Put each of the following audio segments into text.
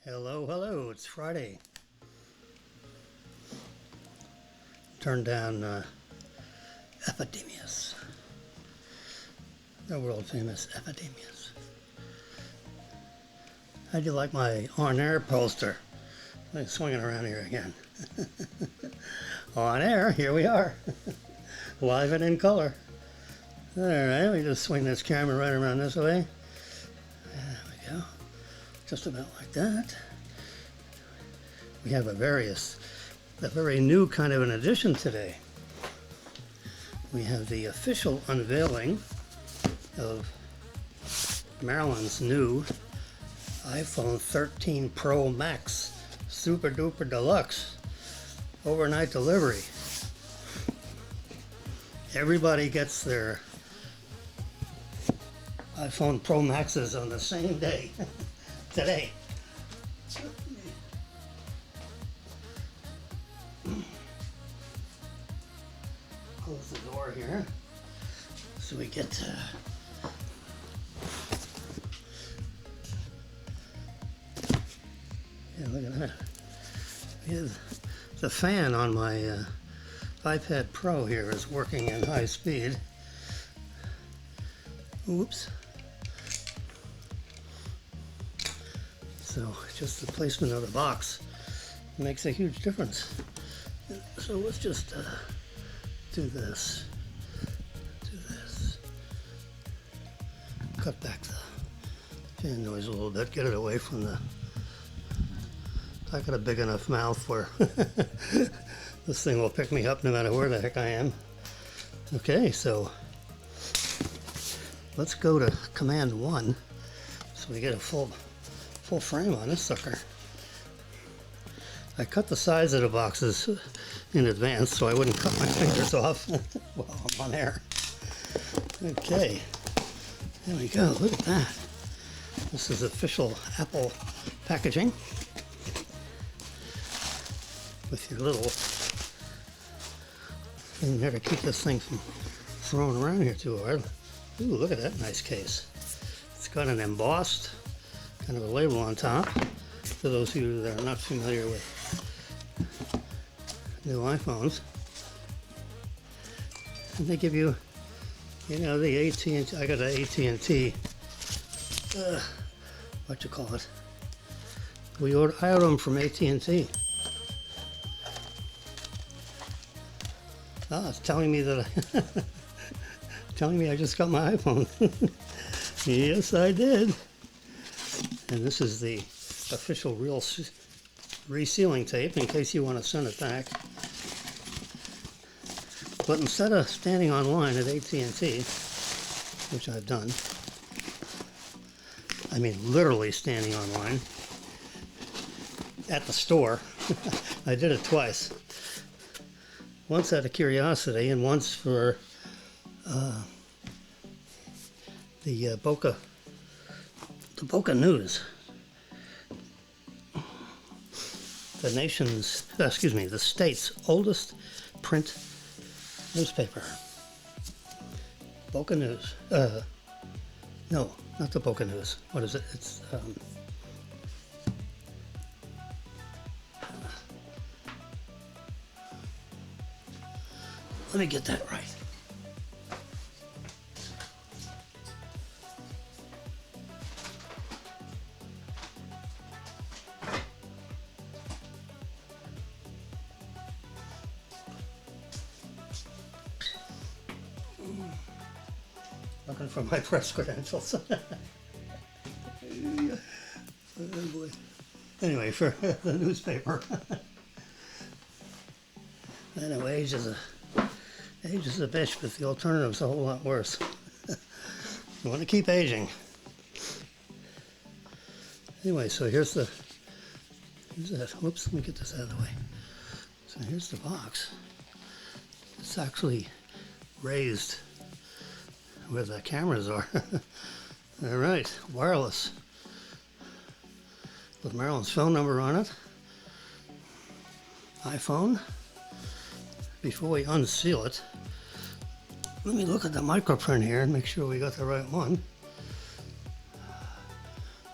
Hello, hello, it's Friday. Turn down Epidemius, the world famous Epidemius. How'd you like my On Air poster? I'm swinging around here again. On Air, here we are. Live and in color. Alright, we just swing this camera right around this way. There we go. Just about like that. We have a very new kind of an edition today. We have the official unveiling of Marilyn's new iPhone 13 Pro Max Super Duper Deluxe overnight delivery. Everybody gets their iPhone Pro Maxes on the same day today. Close the door here so we get yeah, look at that. The fan on my iPad Pro here is working in high speed. Oops. So just the placement of the box makes a huge difference. So let's just do this. Cut back the fan noise a little bit, get it away from the... I got a big enough mouth where this thing will pick me up no matter where the heck I am. Okay, so let's go to Command 1 so we get a full frame on this sucker. I cut the size of the boxes in advance so I wouldn't cut my fingers off while I'm on air. Okay, there we go, look at that. This is official Apple packaging with your little thing there to keep this thing from throwing around here too hard. Ooh, look at that nice case. It's got an embossed kind of a label on top for those of you that are not familiar with new iPhones. And they give you, you know, the AT&T, I got an AT&T, what you call it? I ordered them from AT&T. Ah, it's telling me that telling me I just got my iPhone. Yes, I did. And this is the official real resealing tape in case you want to send it back. But instead of standing online at AT&T, which I've done, I mean literally standing online at the store, I did it twice. Once out of curiosity and once for the Boca News, the state's oldest print newspaper. Boca News. No, not the Boca News. What is it? It's let me get that right. Looking for my press credentials. Oh boy. Anyway, for the newspaper. Anyway, age is a bitch, but the alternative's a whole lot worse. You want to keep aging. Anyway, so here's that. Whoops, let me get this out of the way. So here's the box. It's actually raised where the cameras are. All right, wireless. With Marilyn's phone number on it. iPhone. Before we unseal it, let me look at the microprint here and make sure we got the right one.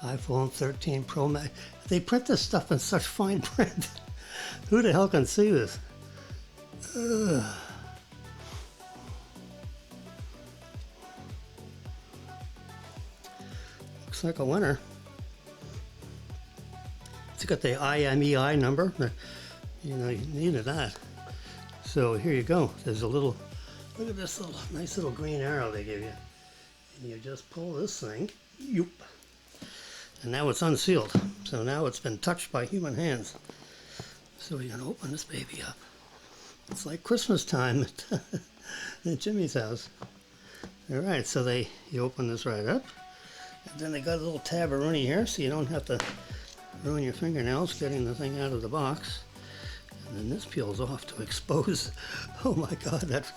iPhone 13 Pro Max. They print this stuff in such fine print. Who the hell can see this? Ugh. Looks like a winner. It's got the IMEI number. You know, you needed that. So here you go. There's a little, look at this little nice little green arrow they give you. And you just pull this thing, yoop. And now it's unsealed. So now it's been touched by human hands. So we're gonna open this baby up. It's like Christmas time at Jimmy's house. All right, so you open this right up. And then they got a little tab-a-rooney here, so you don't have to ruin your fingernails getting the thing out of the box. And then this peels off to expose, oh my God, that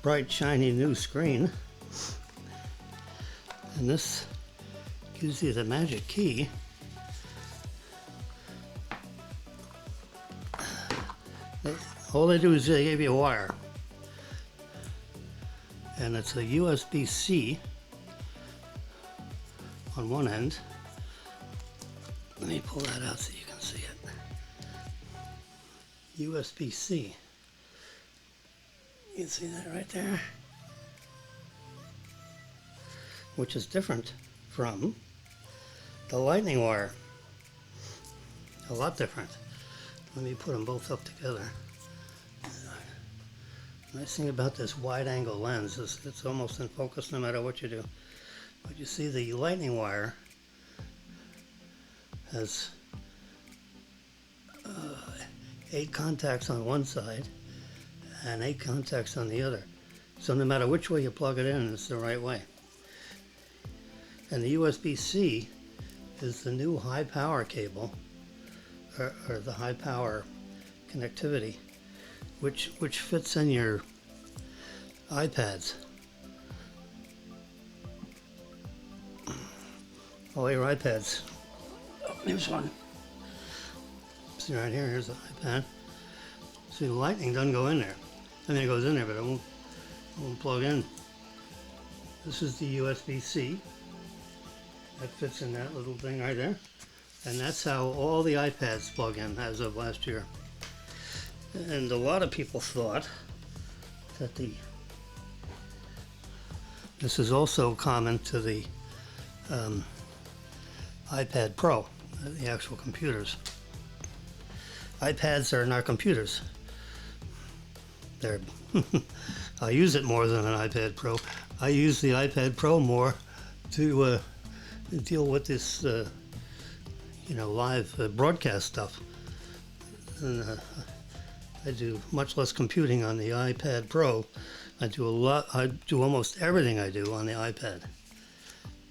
bright, shiny new screen. And this gives you the magic key. All they do is they give you a wire. And it's a USB-C on one end. Let me pull that out so you can see it. USB-C. You can see that right there? Which is different from the lightning wire. A lot different. Let me put them both up together. Nice thing about this wide angle lens is it's almost in focus no matter what you do. But you see the lightning wire has 8 contacts on one side and 8 contacts on the other. So no matter which way you plug it in, it's the right way. And the USB-C is the new high power cable, or the high power connectivity, which fits in your iPads. Oh, your iPads. Oh, here's one. See right here, here's the iPad. See, the lightning doesn't go in there. I mean, it goes in there, but it won't plug in. This is the USB-C. That fits in that little thing right there. And that's how all the iPads plug in as of last year. And a lot of people thought that this is also common to the iPad Pro, the actual computers. iPads are not computers. They're I use it more than an iPad Pro. I use the iPad Pro more to deal with this live broadcast stuff. And I do much less computing on the iPad Pro. I do almost everything I do on the iPad.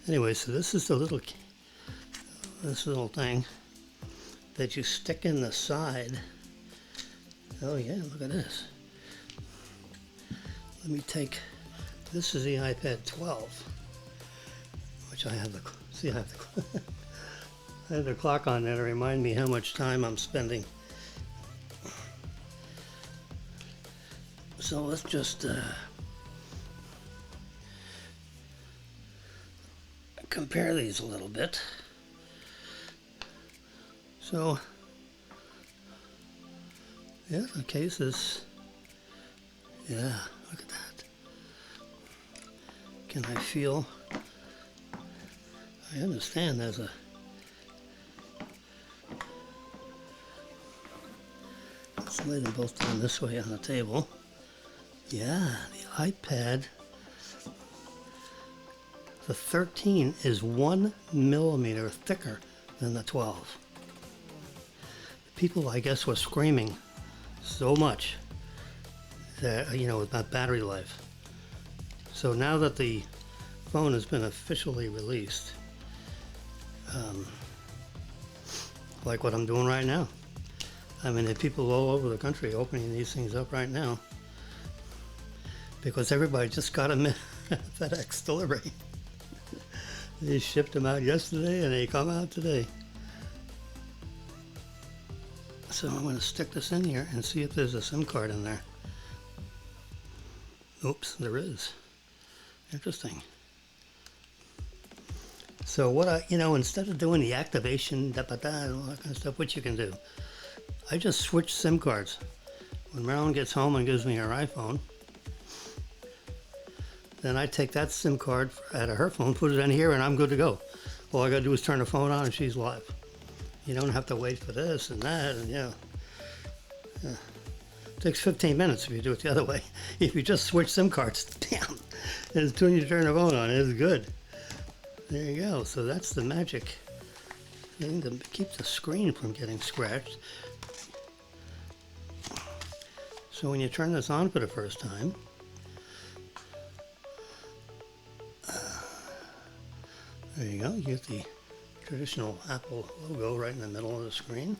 Anyway, so this is this little thing that you stick in the side. Oh yeah, look at this. Let me take, this is the iPad 12, which I have I have the clock on there to remind me how much time I'm spending. So let's just compare these a little bit. So, yeah, the case is, yeah, look at that. Can I feel, I understand there's a, let's lay them both down this way on the table. Yeah, the iPad, the 13 is 1 millimeter thicker than the 12. People, I guess, were screaming so much that, about battery life. So now that the phone has been officially released, like what I'm doing right now. I mean, there are people all over the country opening these things up right now because everybody just got them in FedEx delivery. They shipped them out yesterday and they come out today. So I'm going to stick this in here and see if there's a SIM card in there. Oops, there is. Interesting. So instead of doing the activation, da, da, da, and all that kind of stuff, what you can do, I just switch SIM cards. When Marilyn gets home and gives me her iPhone, then I take that SIM card out of her phone, put it in here, and I'm good to go. All I gotta do is turn the phone on and she's live. You don't have to wait for this and that, and yeah. It takes 15 minutes if you do it the other way. If you just switch SIM cards, damn, as soon as you turn the phone on, it's good. There you go. So that's the magic thing to keep the screen from getting scratched. So when you turn this on for the first time, there you go. You get the traditional Apple logo right in the middle of the screen.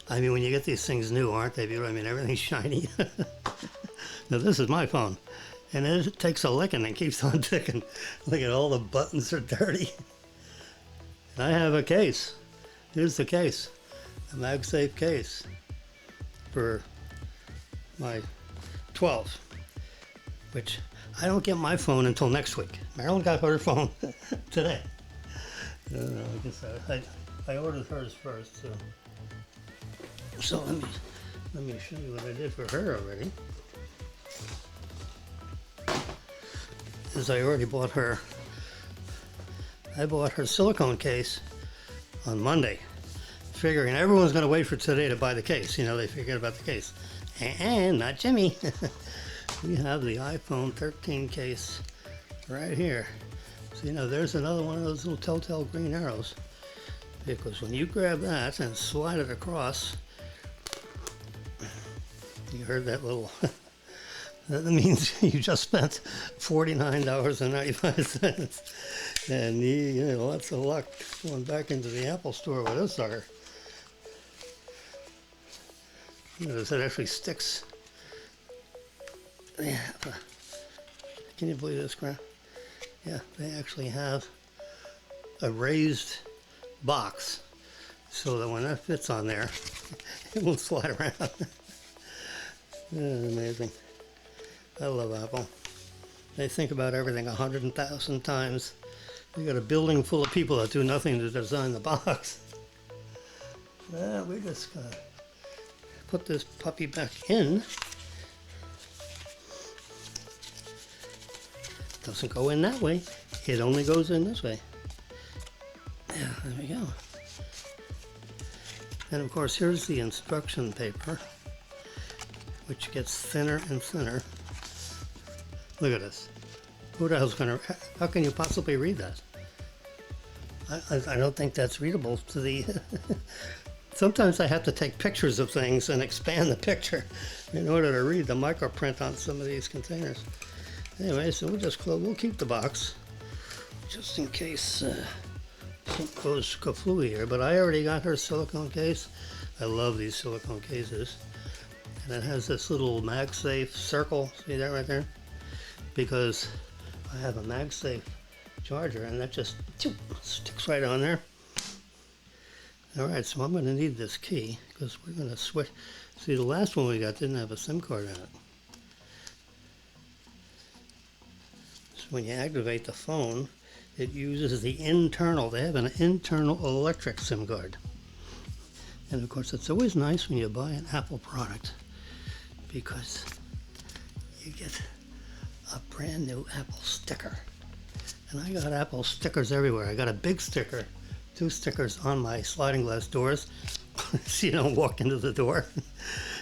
I mean, when you get these things new, aren't they? I mean, everything's shiny. Now, this is my phone. And it takes a licking and keeps on ticking. Look at all the buttons are dirty. And I have a case. Here's the case. A MagSafe case for my 12, which I don't get my phone until next week. Marilyn got her phone today. I don't know, I guess I ordered hers first, so let me show you what I did for her already. Is I already bought her. I bought her silicone case on Monday, figuring everyone's going to wait for today to buy the case. You know, they forget about the case. And not JimmY. We have the iPhone 13 case right here. So, you know, there's another one of those little telltale green arrows. Because when you grab that and slide it across, you heard that little, that means you just spent $49.95. And you know, lots of luck going back into the Apple store with this sucker. Notice it actually sticks. Yeah. Can you believe this, Graham? Yeah, they actually have a raised box so that when that fits on there, it won't slide around. Amazing. I love Apple. They think about everything 100,000 times. We got a building full of people that do nothing to design the box. We just gotta put this puppy back in. Doesn't go in that way. It only goes in this way. Yeah, there we go. And of course, here's the instruction paper, which gets thinner and thinner. Look at this. Who the hell's gonna, how can you possibly read that? I don't think that's readable to the, sometimes I have to take pictures of things and expand the picture in order to read the microprint on some of these containers. Anyway, so we'll keep the box just in case something goes kaflooey here. But I already got her silicone case. I love these silicone cases. And it has this little MagSafe circle. See that right there? Because I have a MagSafe charger and that just sticks right on there. Alright, so I'm going to need this key because we're going to switch. See, the last one we got didn't have a SIM card in it. So when you activate the phone, it uses the internal, they have an internal electric SIM card. And of course, it's always nice when you buy an Apple product because you get a brand new Apple sticker. And I got Apple stickers everywhere. I got a big sticker, 2 stickers on my sliding glass doors so you don't walk into the door.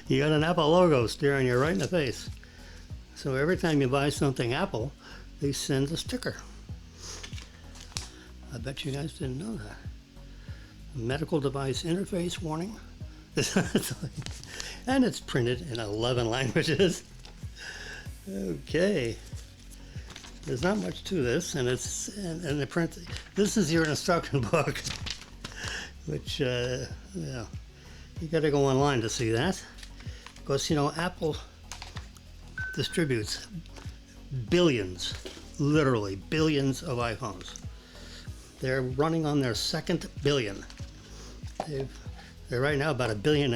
You got an Apple logo staring you right in the face. So every time you buy something Apple, they send a sticker. I bet you guys didn't know that. Medical device interface warning. And it's printed in 11 languages. Okay. There's not much to this, and it's and the print. This is your instruction book, which yeah, you got to go online to see that, because you know Apple distributes billions, literally billions of iPhones. They're running on their 2nd billion. They're right now about 1.5 billion.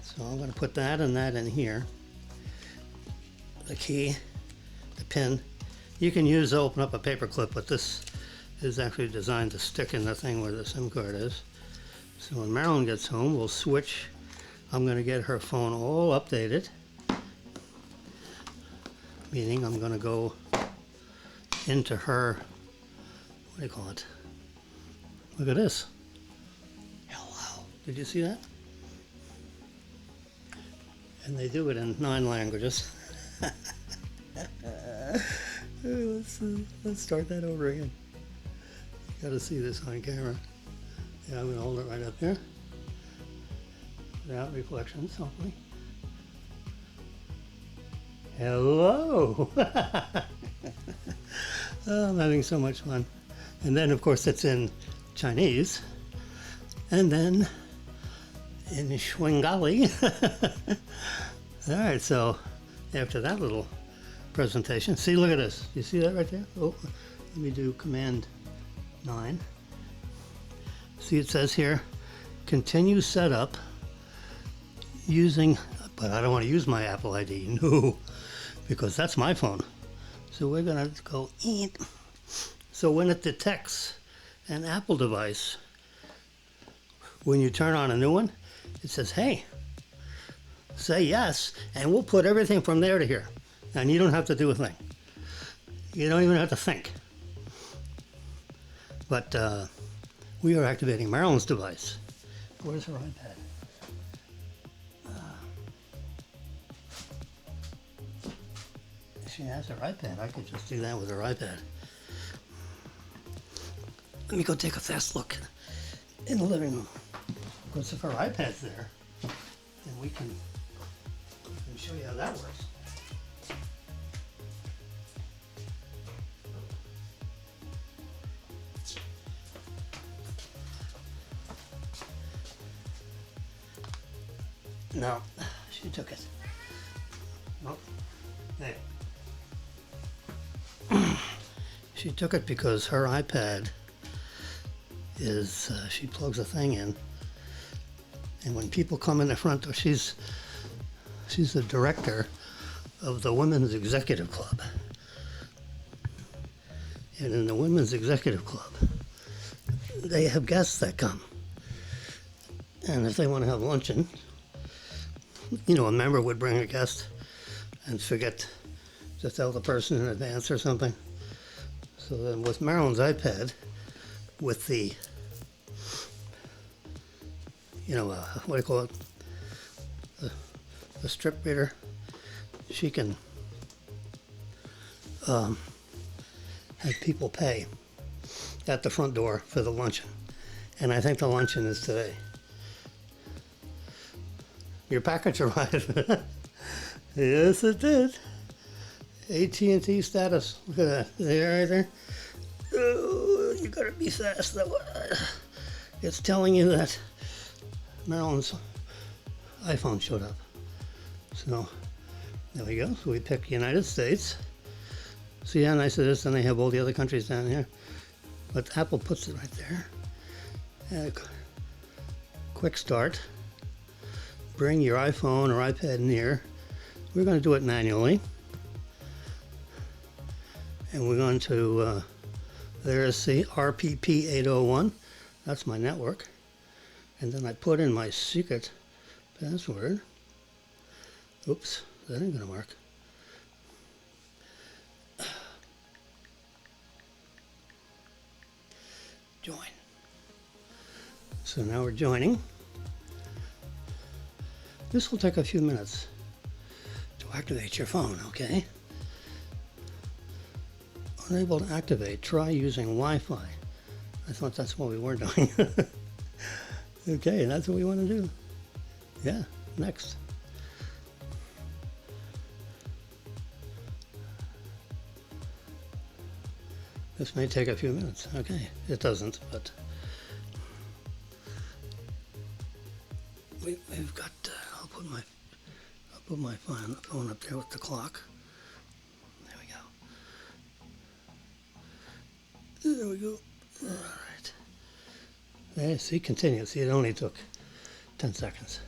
So I'm going to put that and that in here. The key, the pin. You can use open up a paper clip, but this is actually designed to stick in the thing where the SIM card is. So when Marilyn gets home, we'll switch. I'm going to get her phone all updated, meaning I'm going to go into her, what do you call it? Look at this. Hello. Did you see that? And they do it in 9 languages. Let's start that over again. You gotta see this on camera. Yeah, I'm gonna hold it right up here. Without reflections, hopefully. Hello! Oh, I'm having so much fun. And then, of course, it's in Chinese. And then in Schwengali. All right, so after that little presentation, see, look at this. You see that right there? Oh, let me do Command 9. See, it says here, continue setup using, but I don't want to use my Apple ID, no, because that's my phone. So we're gonna go eat. So when it detects an Apple device, when you turn on a new one, it says, hey, say yes, and we'll put everything from there to here. And you don't have to do a thing. You don't even have to think. But we are activating Marilyn's device. Where's her iPad? She has her iPad. I could just do that with her iPad. Let me go take a fast look in the living room. Because if her iPad's there, then we can show you how that works. No, she took it. Nope. There. She took it because her iPad is, she plugs a thing in, and when people come in the front door, she's the director of the Women's Executive Club. And in the Women's Executive Club, they have guests that come. And if they want to have luncheon, you know, a member would bring a guest and forget to tell the person in advance or something. So then with Marilyn's iPad, with the, you know, what do you call it? The strip reader, she can have people pay at the front door for the luncheon. And I think the luncheon is today. Your package arrived. Yes, it did. AT&T status. Look at that. There, right there. Oh, you gotta be fast. It's telling you that Marilyn's iPhone showed up. So there we go. So we pick United States. See how nice it is? And they have all the other countries down here. But Apple puts it right there. And quick start. Bring your iPhone or iPad near. We're going to do it manually. And we're going to, there's the RPP 801. That's my network. And then I put in my secret password. Oops, that ain't going to work. Join. So now we're joining. This will take a few minutes to activate your phone, okay? Unable to activate, try using Wi-Fi. I thought that's what we were doing. Okay, that's what we want to do. Yeah, next. This may take a few minutes. Okay, it doesn't, but we've got. I'll put my phone up there with the clock. There we go. There we go. All right. There, see, continue. See, it only took 10 seconds.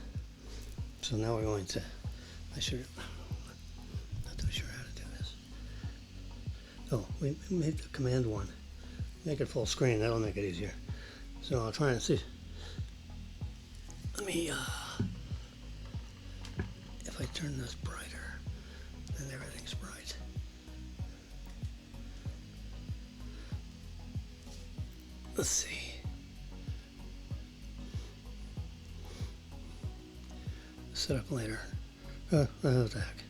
So now we're going to. Not too sure how to do this. Oh, we made the command one. Make it full screen. That'll make it easier. So I'll try and see. Let me, if I turn this brighter, then everything's bright. Let's see. Set up later. What the heck?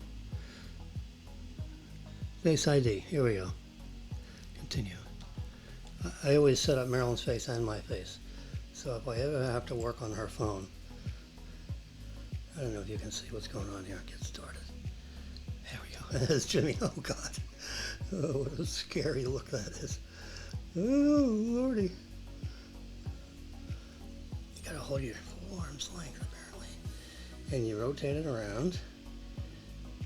Face ID. Here we go. Continue. I always set up Marilyn's face and my face. So if I ever have to work on her phone, I don't know if you can see what's going on here. Get started. There we go. There's Jimmy. Oh, God. Oh, what a scary look that is. Oh, Lordy. You got to hold your full arm's length, apparently. And you rotate it around,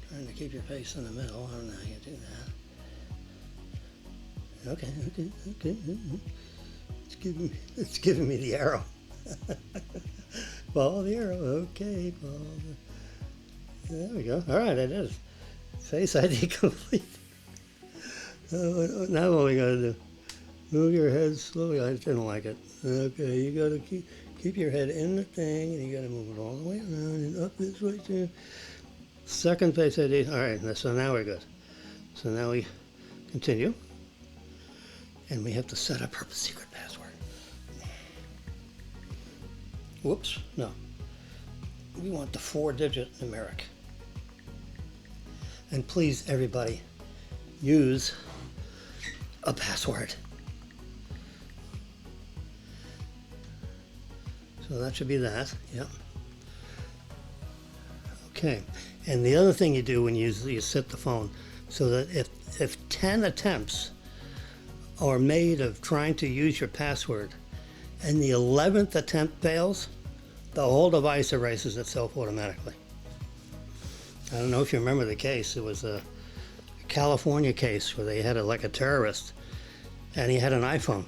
trying to keep your face in the middle. I don't know how you do that. Okay. It's giving me the arrow. Follow the arrow. Okay. There we go. All right, it is. Face ID complete. Now what we got to do? Move your head slowly. I didn't like it. Okay, you got to keep your head in the thing, and you got to move it all the way around and up this way too. Second face ID. All right, so now we're good. So now we continue, and we have to set up her secret password. Whoops, no. We want the 4-digit numeric. And please, everybody, use a password. So that should be that, yep. Okay, and the other thing you do when you set the phone, so that if 10 attempts are made of trying to use your password, and the 11th attempt fails, the whole device erases itself automatically. I don't know if you remember the case. It was a California case where they had like a terrorist, and he had an iPhone.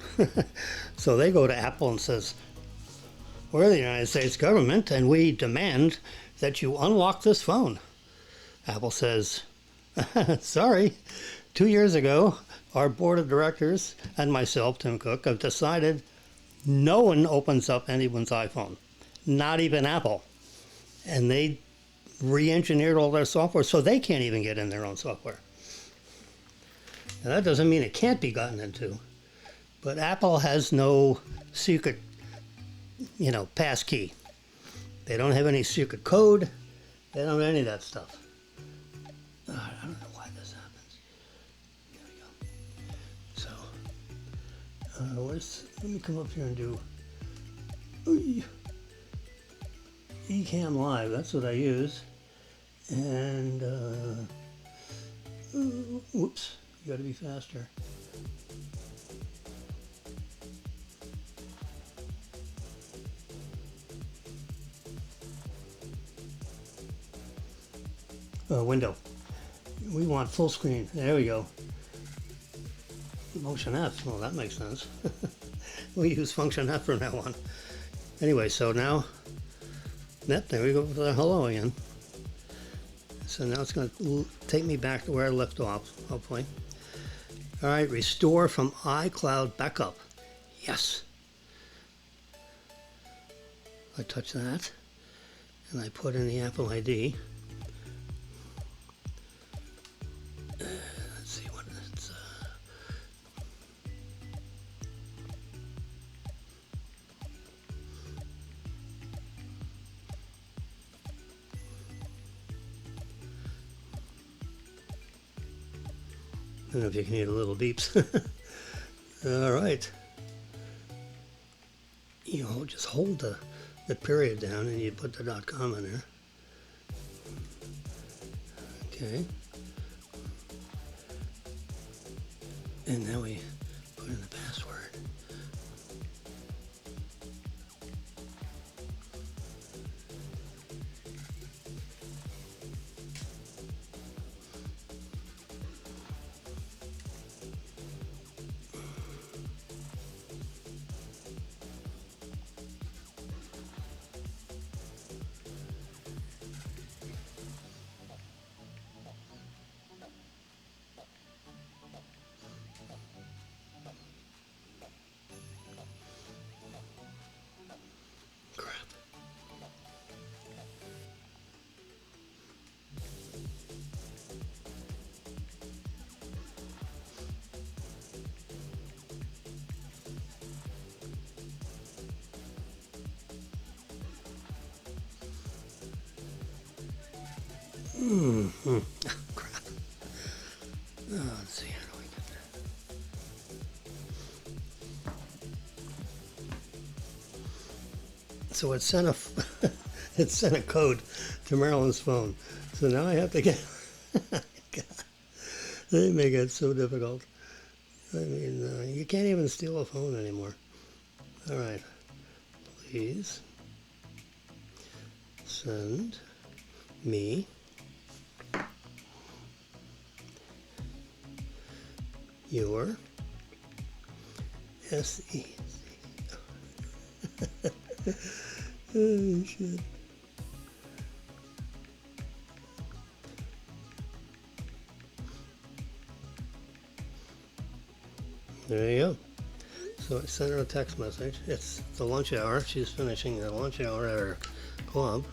So they go to Apple and says, "We're the United States government, and we demand that you unlock this phone." Apple says, "Sorry, 2 years ago, our board of directors and myself, Tim Cook, have decided no one opens up anyone's iPhone, not even Apple." And they re-engineered all their software, so they can't even get in their own software. Now, that doesn't mean it can't be gotten into, but Apple has no secret, pass key. They don't have any secret code. They don't have any of that stuff. I don't know why this happens. There we go. So, let me come up here and do Ecamm Live. That's what I use. And, whoops, you gotta be faster. Window. We want full screen. There we go. Motion F. Well, that makes sense. We use function F from now on. Anyway, so now, there we go with the hello again. So now it's going to take me back to where I left off, hopefully. All right, restore from iCloud backup. Yes. I touch that, and I put in the Apple ID. Let's see what it's. I don't know if you can hear the little beeps. All right. Just hold the period down and you put the .com in there. Okay. And now we put in the password. Crap. Oh, let's see. How do we get that? So it sent a it sent a code to Marilyn's phone. So now I have to get. God, they make it so difficult. I mean, you can't even steal a phone anymore. All right, please send me your SEC. Oh, shit. There you go. So I sent her a text message. It's the lunch hour. She's finishing the lunch hour at her club.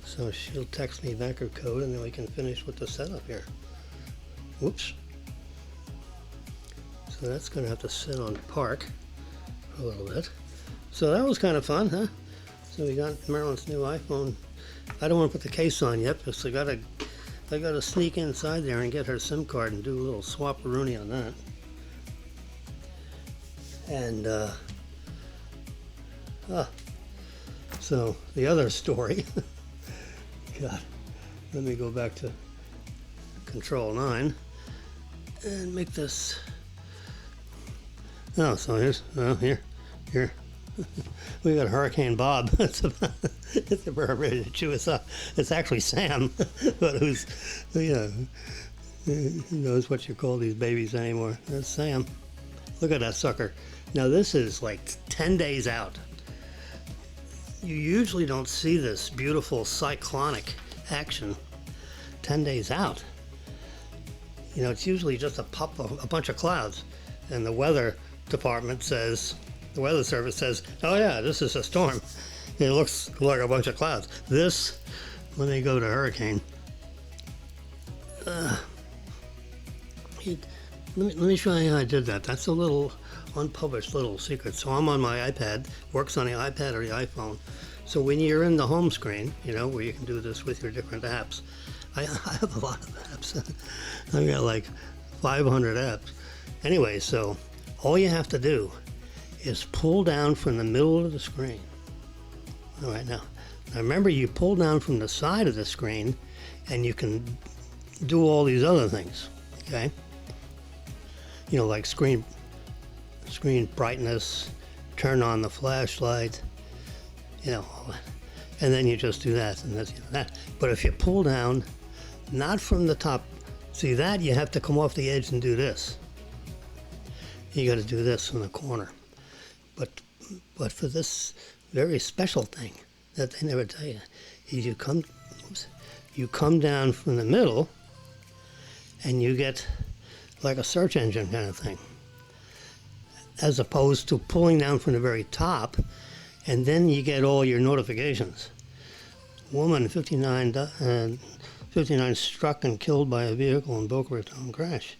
So she'll text me back her code and then we can finish with the setup here. Whoops. So that's going to have to sit on park for a little bit. So that was kind of fun, huh? So we got Marilyn's new iPhone. I don't want to put the case on yet because I gotta sneak inside there and get her SIM card and do a little swap-a-rooney on that. And so the other story, God, let me go back to Control 9 and make this. Oh, so here's here. We got Hurricane Bob. It's about ready to chew us up. It's actually Sam, but who knows what you call these babies anymore? That's Sam. Look at that sucker. Now this is like 10 days out. You usually don't see this beautiful cyclonic action 10 days out. You know, it's usually just a bunch of clouds, and the weather department says, the weather service says, oh yeah, this is a storm. It looks like a bunch of clouds. This, let me go to hurricane. Let me show you how I did that. That's a little unpublished little secret. So I'm on my iPad, works on the iPad or the iPhone. So when you're in the home screen, you know, where you can do this with your different apps, I have a lot of apps. I've got like 500 apps. Anyway, so all you have to do is pull down from the middle of the screen. All right, now remember, you pull down from the side of the screen and you can do all these other things, okay? You know, like screen brightness, turn on the flashlight, you know, and then you just do that and that's, you know, that. But if you pull down, not from the top, see that, you have to come off the edge and do this. You got to do this in the corner. But for this very special thing that they never tell you, is you come down from the middle and you get like a search engine kind of thing, as opposed to pulling down from the very top and then you get all your notifications. Woman 59 struck and killed by a vehicle in Boca Raton crash.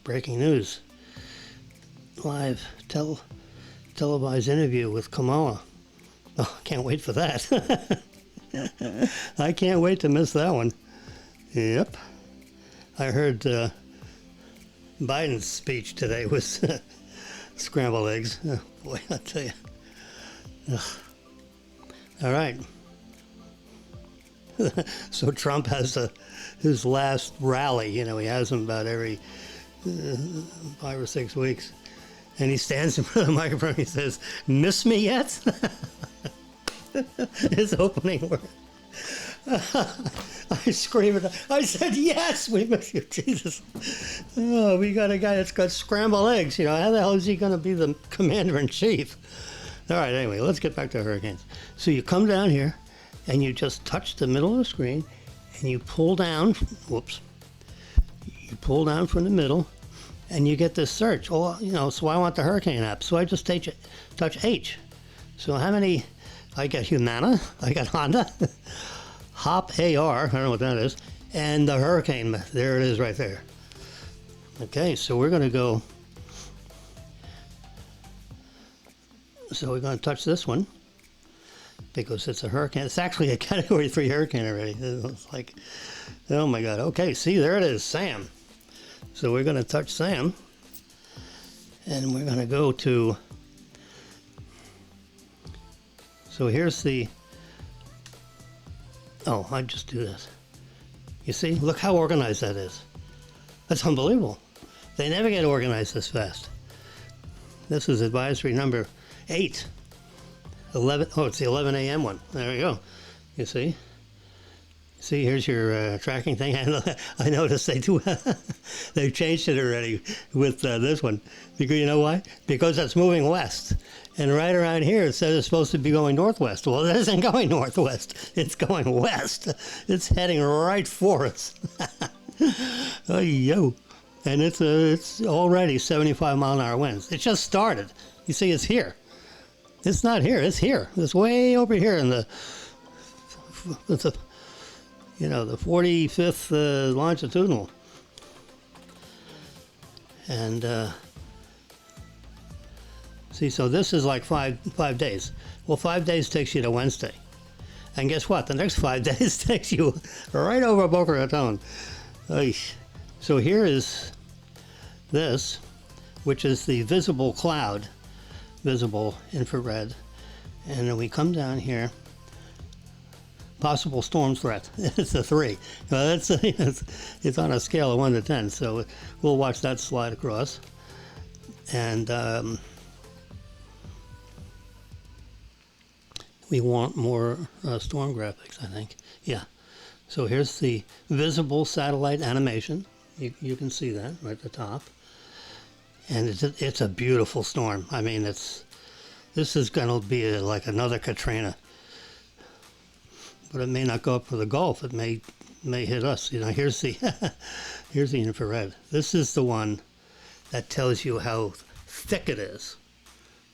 Breaking news. Live televised interview with Kamala. Oh, can't wait for that. I can't wait to miss that one. Yep. I heard Biden's speech today was scrambled eggs. Oh, boy, I tell you. Ugh. All right. So Trump has his last rally. You know, he has them about every 5 or 6 weeks. And he stands in front of the microphone and he says, "Miss me yet?" His opening word. I screamed. I said, "Yes, we miss you, Jesus." Oh, we got a guy that's got scrambled eggs. You know, how the hell is he going to be the commander-in-chief? All right, anyway, let's get back to hurricanes. So you come down here and you just touch the middle of the screen and you pull down. Whoops. You pull down from the middle. And you get this search. Oh, you know, so I want the hurricane app. So I just touch H. So how many? I got Humana, I got Honda, Hop AR, I don't know what that is, and the hurricane. There it is right there. Okay, so we're going to go. So we're going to touch this one. because it's a hurricane. It's actually a Category 3 hurricane already. It's like, oh my God. Okay, see, there it is, Sam. So we're going to touch Sam, and we're going to go to, so here's the, oh, I just do this. You see, look how organized that is. That's unbelievable. They never get organized this fast. This is advisory number 8. 11, oh, it's the 11 a.m. one. There we go. You see? See, here's your tracking thing. I noticed they've changed it already with this one. Because you know why? Because it's moving west. And right around here it says it's supposed to be going northwest. Well, it isn't going northwest. It's going west. It's heading right for us. Oh, yo. And it's already 75-mile-an-hour winds. It just started. You see, it's here. It's not here. It's here. It's way over here in the 45th longitudinal. And see, so this is like five days. Well, 5 days takes you to Wednesday. And guess what? The next 5 days takes you right over Boca Raton. So here is this, which is the visible cloud, visible infrared. And then we come down here. Possible storm threat. It's a 3. Well, it's on a scale of 1 to 10. So we'll watch that slide across. And we want more storm graphics, I think. Yeah. So here's the visible satellite animation. You can see that right at the top. And it's a beautiful storm. I mean, this is going to be like another Katrina. But it may not go up for the Gulf. It may hit us. You know, here's the here's the infrared. This is the one that tells you how thick it is.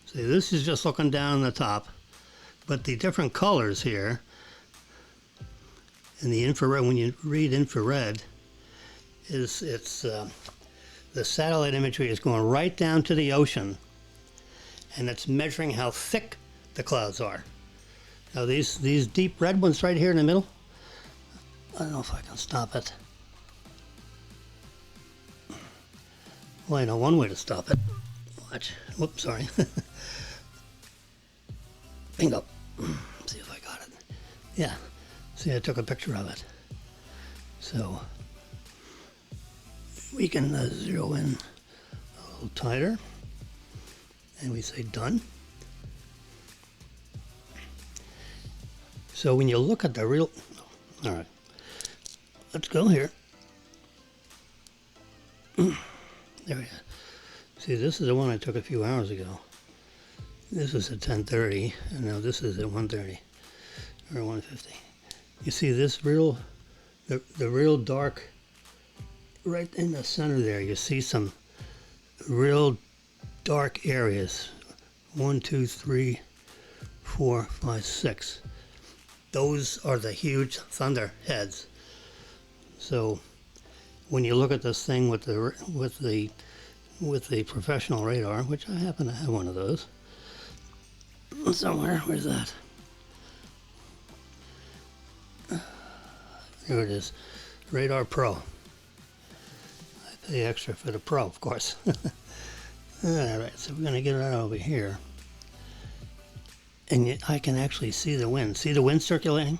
See, this is just looking down the top, but the different colors here in the infrared. When you read infrared, it's the satellite imagery is going right down to the ocean, and it's measuring how thick the clouds are. Now these deep red ones right here in the middle, I don't know if I can stop it. Well, I know one way to stop it. Watch. Whoops, sorry. Bingo. See if I got it. Yeah. See, I took a picture of it. So we can zero in a little tighter, and we say done. So when you look at the real, all right, let's go here. There we go. See, this is the one I took a few hours ago. This is at 10:30, and now this is at 1:30 or 1:50. You see this the real dark, right in the center there. You see some real dark areas. 1, 2, 3, 4, 5, 6. Those are the huge thunder heads. So when you look at this thing with the professional radar, which I happen to have one of those somewhere, where's that? There it is, Radar Pro. I pay extra for the Pro, of course. All right, so we're going to get it over here. And I can actually see the wind. See the wind circulating?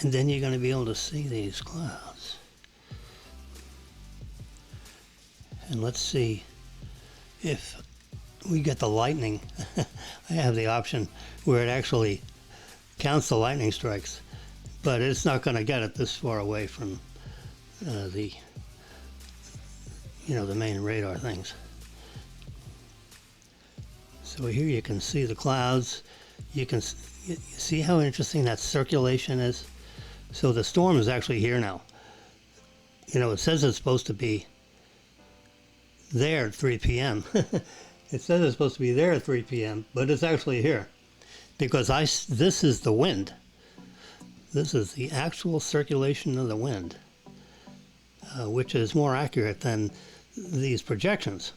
And then you're going to be able to see these clouds. And let's see if we get the lightning. I have the option where it actually counts the lightning strikes, but it's not going to get it this far away from the main radar things. So here you can see the clouds. You can see how interesting that circulation is. So the storm is actually here now. You know, it says it's supposed to be there at 3 p.m. It says it's supposed to be there at 3 p.m., but it's actually here. Because this is the wind. This is the actual circulation of the wind, which is more accurate than these projections.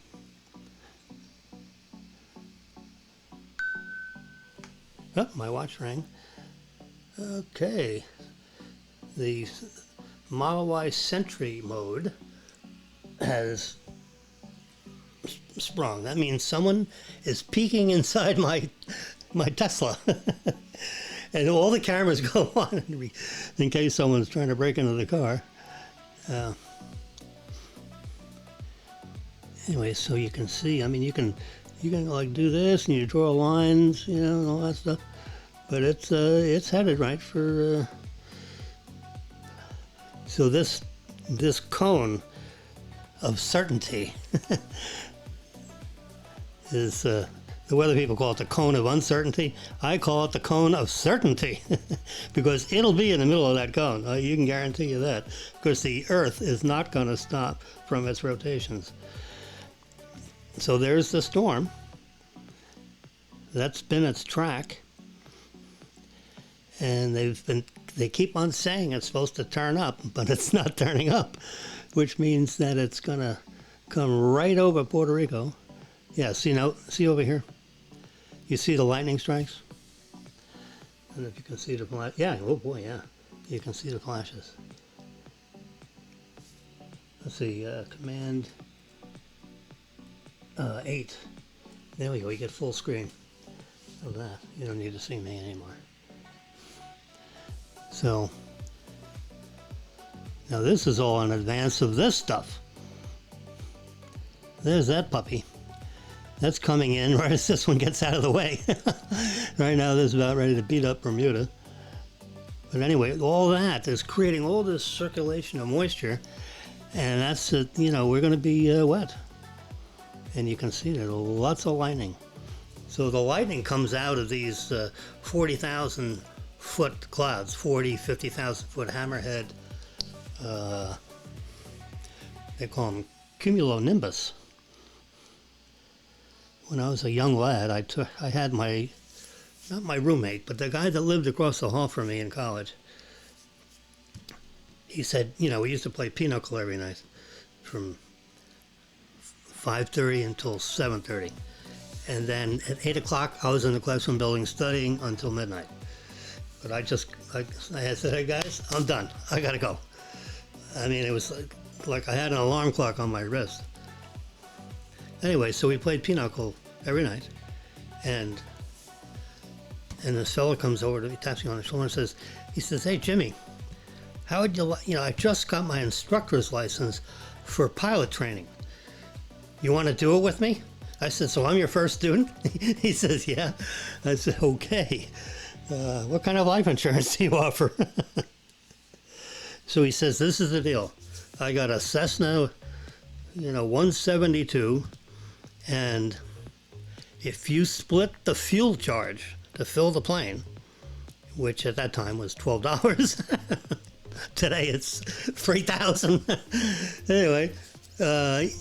Oh, my watch rang. Okay. The Model Y Sentry mode has sprung. That means someone is peeking inside my Tesla. And all the cameras go on in case someone's trying to break into the car. Anyway, so you can see, I mean, you can like do this and you draw lines, you know, and all that stuff. But it's headed right for, so this cone of certainty is, the weather people call it the cone of uncertainty. I call it the cone of certainty because it'll be in the middle of that cone. You can guarantee you that, because the Earth is not going to stop from its rotations. So there's the storm. That's been its track. And they keep on saying it's supposed to turn up, but it's not turning up, which means that it's going to come right over Puerto Rico. Yeah, see over here? You see the lightning strikes? I don't know if you can see the flash. Yeah, oh boy, yeah. You can see the flashes. Let's see, Command 8. There we go, you get full screen of that. You don't need to see me anymore. So, now this is all in advance of this stuff. There's that puppy. That's coming in right as this one gets out of the way. Right now, this is about ready to beat up Bermuda. But anyway, all that is creating all this circulation of moisture, and that's, you know, we're going to be wet. And you can see there's lots of lightning. So the lightning comes out of these 40,000 foot clouds, 40, 50,000 foot hammerhead. They call them cumulonimbus. When I was a young lad, I had not my roommate, but the guy that lived across the hall from me in college. He said, you know, we used to play pinochle every night from 5:30 until 7:30. And then at 8 o'clock, I was in the classroom building studying until midnight. But I said, hey guys, I'm done. I gotta go. I mean, it was like I had an alarm clock on my wrist. Anyway, so we played pinochle every night, and this fella comes over to me, taps me on the shoulder and he says, hey Jimmy, how would you know, I just got my instructor's license for pilot training. You want to do it with me? I said, so I'm your first student? He says, yeah. I said, okay. What kind of life insurance do you offer? So he says, this is the deal. I got a Cessna, you know, 172, and if you split the fuel charge to fill the plane, which at that time was $12, today it's $3,000. Anyway,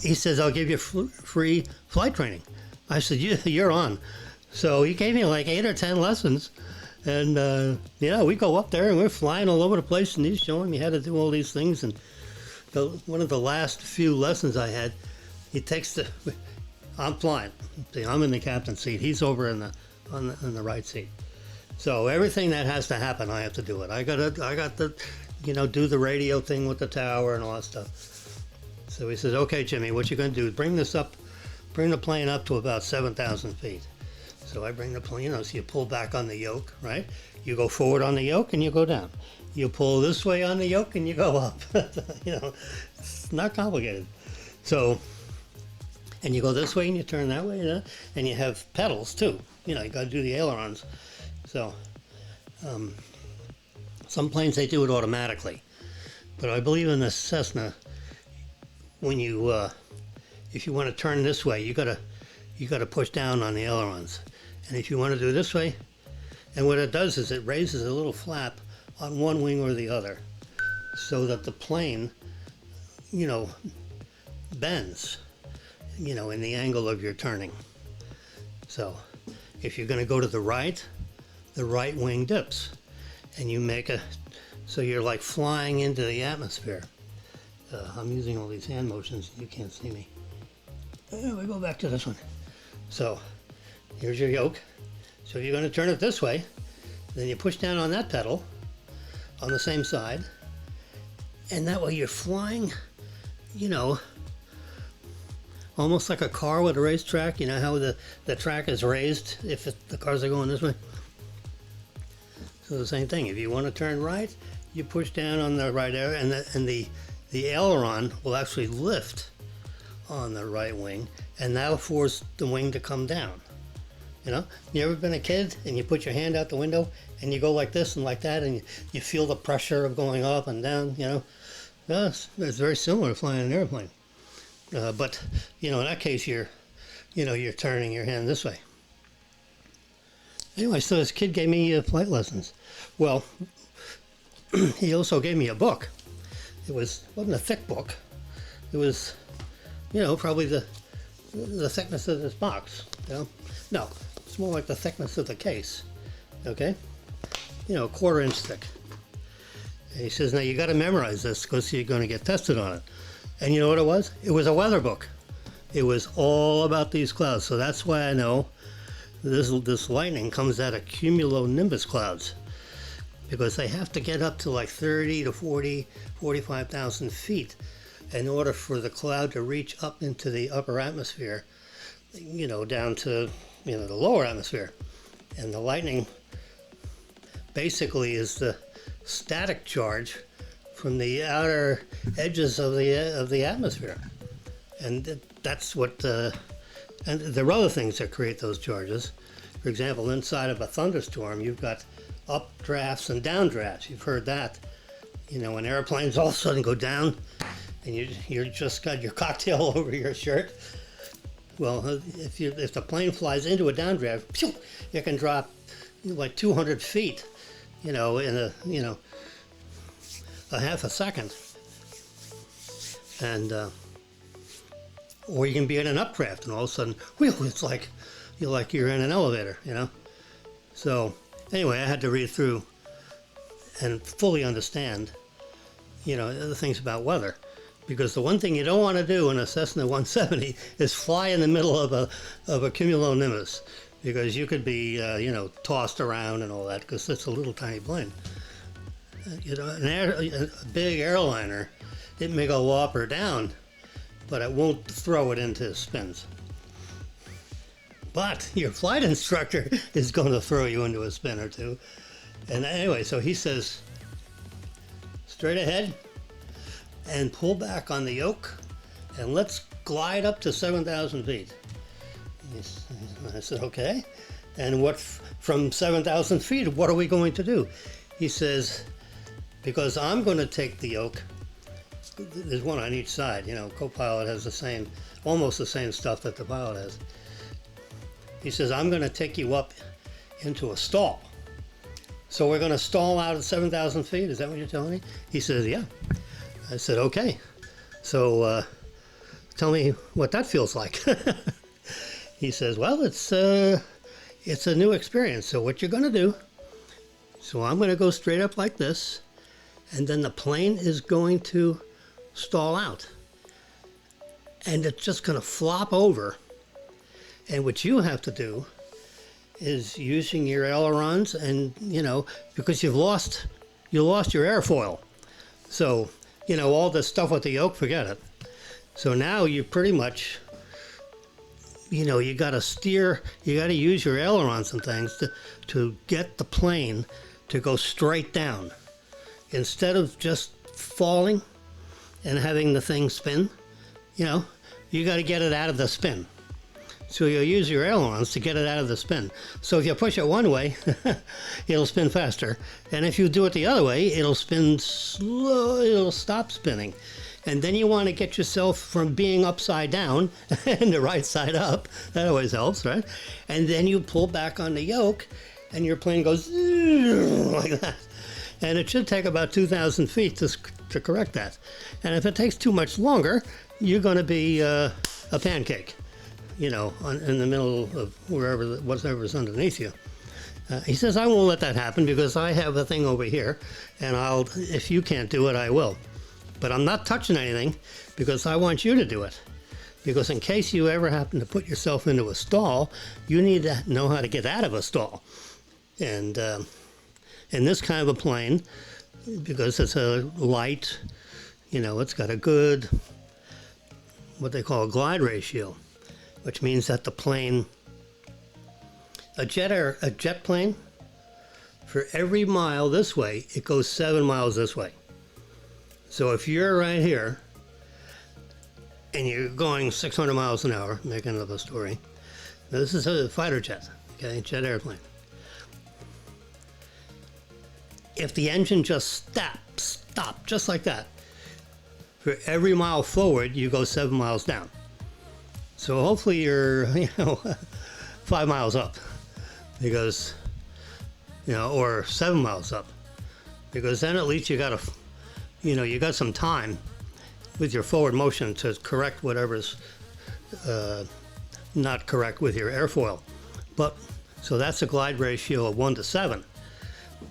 he says, I'll give you free flight training. I said, you're on. So he gave me like 8 or 10 lessons. And, yeah, we go up there and we're flying all over the place, and he's showing me how to do all these things. And one of the last few lessons I had, he takes I'm flying. See, I'm in the captain's seat. He's over in the right seat. So everything that has to happen, I have to do it. I got to, you know, do the radio thing with the tower and all that stuff. So he says, okay, Jimmy, what you going to do is bring the plane up to about 7,000 feet. So I bring the plane, you know, so you pull back on the yoke, right? You go forward on the yoke and you go down. You pull this way on the yoke and you go up. You know, it's not complicated. So, and you go this way and you turn that way, you know? And you have pedals too. You know, you got to do the ailerons. So, some planes, they do it automatically. But I believe in the Cessna, when you, if you want to turn this way, you got to push down on the ailerons. And if you want to do it this way, and what it does is it raises a little flap on one wing or the other, so that the plane, you know, bends, you know, in the angle of your turning. So if you're going to go to the right wing dips, and you make so you're like flying into the atmosphere. I'm using all these hand motions, you can't see me. We go back to this one. So here's your yoke, So if you're going to turn it this way, then you push down on that pedal on the same side, and that way you're flying, you know, almost like a car with a racetrack. You know how the track is raised if the cars are going this way? So the same thing. If you want to turn right, you push down on the right area, and the aileron will actually lift on the right wing, and that'll force the wing to come down. You know, you ever been a kid and you put your hand out the window and you go like this and like that, and you feel the pressure of going up and down, you know? It's very similar to flying an airplane. But, you know, in that case, you're turning your hand this way. Anyway, so this kid gave me flight lessons. Well, he also gave me a book. It wasn't a thick book. It was, you know, probably the thickness of this box, you know? No, it's more like the thickness of the case, okay? You know, 1/4 inch thick. And he says, now you got to memorize this because you're going to get tested on it. And you know what it was? It was a weather book. It was all about these clouds. So that's why I know this lightning comes out of cumulonimbus clouds, because they have to get up to like 30 to 40, 45,000 feet in order for the cloud to reach up into the upper atmosphere, you know, down to, you know, the lower atmosphere. And the lightning basically is the static charge from the outer edges of the atmosphere. And that's what, and there are other things that create those charges. For example, inside of a thunderstorm, you've got updrafts and downdrafts. You've heard that. You know, when airplanes all of a sudden go down and you just got your cocktail over your shirt. Well, if the plane flies into a downdraft, phew, it can drop like 200 feet, you know, in a half a second. And or you can be in an updraft and all of a sudden, whew, it's like you're in an elevator, you know. So anyway, I had to read through and fully understand, you know, the things about weather. Because the one thing you don't want to do in a Cessna 170 is fly in the middle of a cumulonimbus, because you could be, you know, tossed around and all that, because it's a little tiny plane. You know, a big airliner, it may go up or down, but it won't throw it into spins. But your flight instructor is going to throw you into a spin or two. And anyway, so he says, straight ahead and pull back on the yoke, and let's glide up to 7,000 feet. I said, okay. And what from 7,000 feet, what are we going to do? He says, because I'm going to take the yoke, there's one on each side, you know, co-pilot has almost the same stuff that the pilot has. He says, I'm going to take you up into a stall. So we're going to stall out at 7,000 feet, is that what you're telling me? He says, yeah. I said, okay. So tell me what that feels like. He says, well, it's a new experience. So what you're going to do, so I'm going to go straight up like this, and then the plane is going to stall out. And it's just going to flop over. And what you have to do is using your ailerons, and, you know, because you lost your airfoil. So, you know, all this stuff with the yoke, forget it. So now you pretty much, you know, you got to steer, you got to use your ailerons and things to get the plane to go straight down. Instead of just falling and having the thing spin, you know, you got to get it out of the spin. So you'll use your ailerons to get it out of the spin. So if you push it one way, it'll spin faster. And if you do it the other way, it'll spin slow, it'll stop spinning. And then you want to get yourself from being upside down and the right side up. That always helps, right? And then you pull back on the yoke and your plane goes like that. And it should take about 2,000 feet to correct that. And if it takes too much longer, you're going to be a pancake, you know, in the middle of whatever's underneath you. He says, I won't let that happen because I have a thing over here, and if you can't do it, I will. But I'm not touching anything because I want you to do it. because in case you ever happen to put yourself into a stall, you need to know how to get out of a stall. And in this kind of a plane, because it's a light, it's got a good, what they call a glide ratio, which means that the plane, a jet plane, for every mile this way, it goes 7 miles this way. So if you're right here, and you're going 600 miles an hour, making up a story. Now this is a fighter jet, okay, jet airplane. If the engine just stop, just like that, for every mile forward, you go 7 miles down. So hopefully you're, 5 miles up, because, or 7 miles up, because then at least you got you got some time with your forward motion to correct whatever's not correct with your airfoil. So that's a glide ratio of 1 to 7.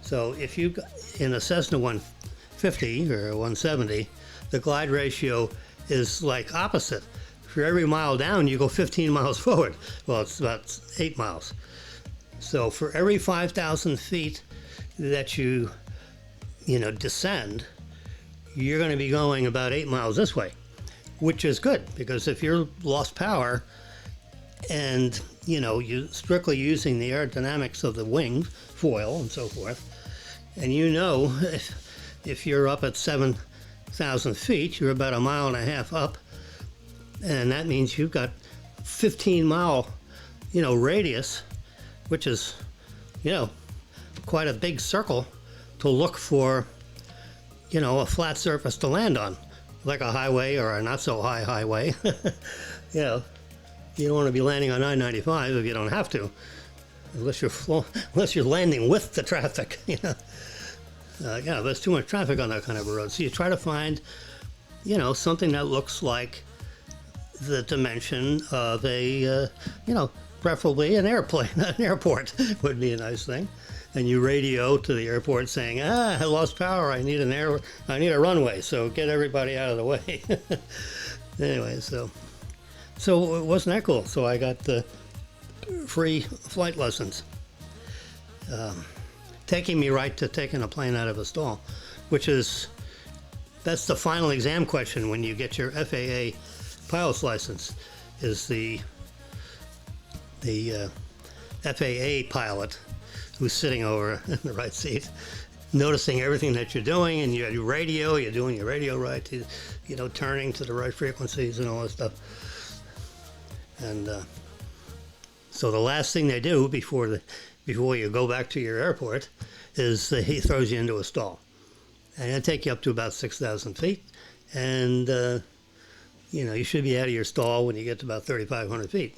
So if you, in a Cessna 150 or 170, the glide ratio is like opposite. For every mile down, you go 15 miles forward. Well, it's about 8 miles. So for every 5,000 feet that you descend, you're going to be going about 8 miles this way, which is good, because if you're lost power and you strictly using the aerodynamics of the wing foil and so forth, and if you're up at 7,000 feet, you're about 1.5 miles up, and that means you've got 15-mile radius, which is quite a big circle to look for a flat surface to land on, like a highway or a not so high highway. You don't want to be landing on I-95 if you don't have to, unless you're landing with the traffic. There's too much traffic on that kind of a road. So you try to find, something that looks like the dimension of a, preferably an airplane, an airport would be a nice thing. And you radio to the airport saying, I lost power, I need a runway, so get everybody out of the way. Anyway, so wasn't that cool? So I got the free flight lessons, taking me right to taking a plane out of a stall, that's the final exam question when you get your FAA pilot's license, is the FAA pilot who's sitting over in the right seat, noticing everything that you're doing, and you're doing your radio right, turning to the right frequencies and all that stuff. And so the last thing they do before you go back to your airport is he throws you into a stall. And it'll take you up to about 6,000 feet, and you should be out of your stall when you get to about 3,500 feet,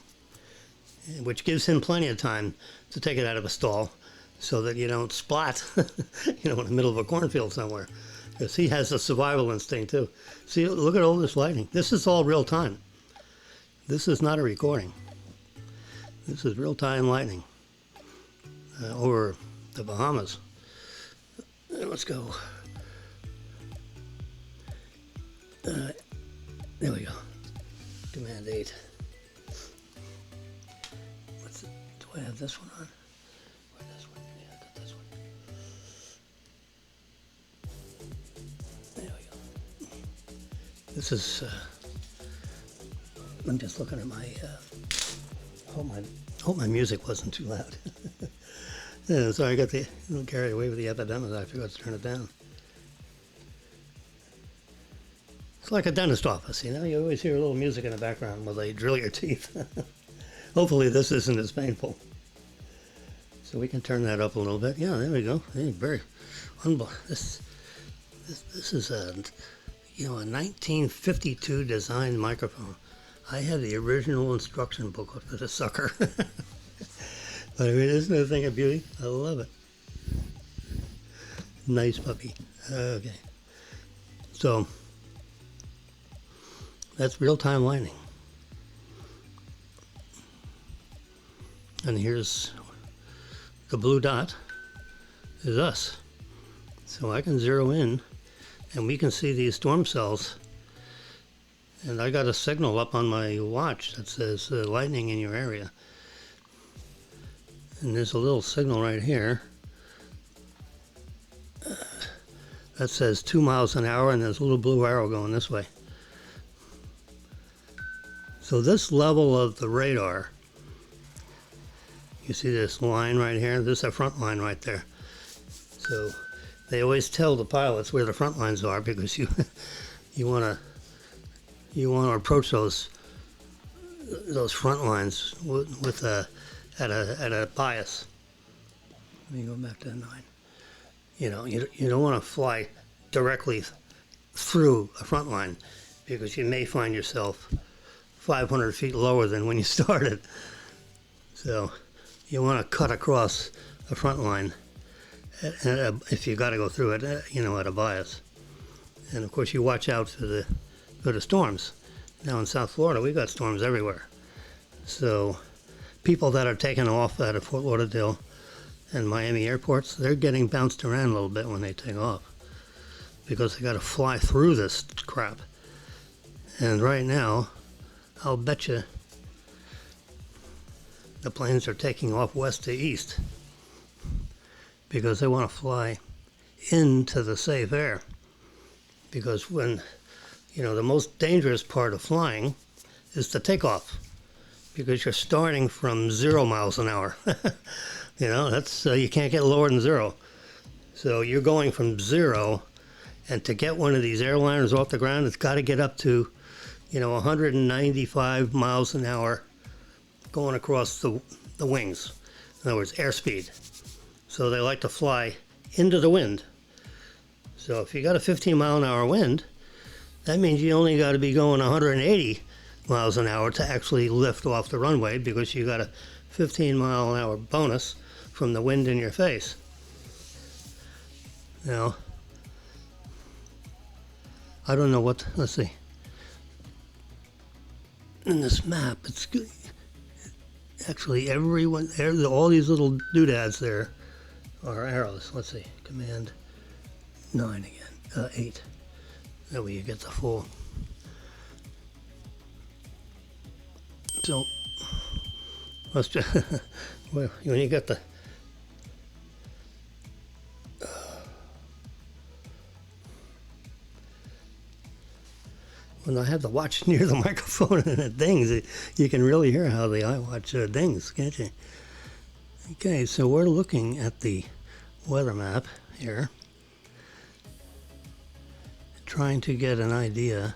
which gives him plenty of time to take it out of a stall, so that you don't splat, in the middle of a cornfield somewhere, because he has a survival instinct too. See, look at all this lighting. This is all real time. This is not a recording. This is real time lightning over the Bahamas. Let's go. There we go. Command 8. Do I have this one on? This is, I'm just looking at my, hope my music wasn't too loud. Yeah, so I got carried away with the epidemic. I forgot to turn it down. It's like a dentist office, you always hear a little music in the background while they drill your teeth. Hopefully this isn't as painful. So we can turn that up a little bit. Yeah, there we go. Hey, very unbelievable. This is a 1952 designed microphone. I have the original instruction booklet for this sucker. But isn't it a thing of beauty? I love it. Nice puppy. Okay. So, that's real-time lighting. And here's the blue dot is us. So I can zero in, and we can see these storm cells And I got a signal up on my watch that says lightning in your area. And there's a little signal right here that says 2 miles an hour, and there's a little blue arrow going this way. So this level of the radar, you see this line right here? This is a front line right there. So they always tell the pilots where the front lines are, because you want to approach those front lines with at a bias. Let me go back to 9. You know, you don't want to fly directly through a front line, because you may find yourself 500 feet lower than when you started. So you want to cut across the front line if you got to go through it, at a bias. And of course, you watch out for the storms. Now in South Florida, we got storms everywhere. So people that are taking off out of Fort Lauderdale and Miami airports, they're getting bounced around a little bit when they take off, because they got to fly through this crap. And right now, I'll bet you the planes are taking off west to east, because they want to fly into the safe air. Because when, the most dangerous part of flying is the takeoff, because you're starting from 0 miles an hour. That's you can't get lower than 0. So you're going from 0, and to get one of these airliners off the ground, it's got to get up to 195 miles an hour going across the wings. In other words, airspeed. So they like to fly into the wind. So if you got a 15 mile an hour wind, that means you only got to be going 180 miles an hour to actually lift off the runway, because you got a 15 mile an hour bonus from the wind in your face. Now, I don't know what, let's see. In this map, it's good. Actually, all these little doodads there are arrows. Let's see, command 9 again, 8. That way you get the full. So, let's just, well, when you get the, when I have the watch near the microphone and it dings, you can really hear how the iWatch dings, can't you? Okay, so we're looking at the weather map here, trying to get an idea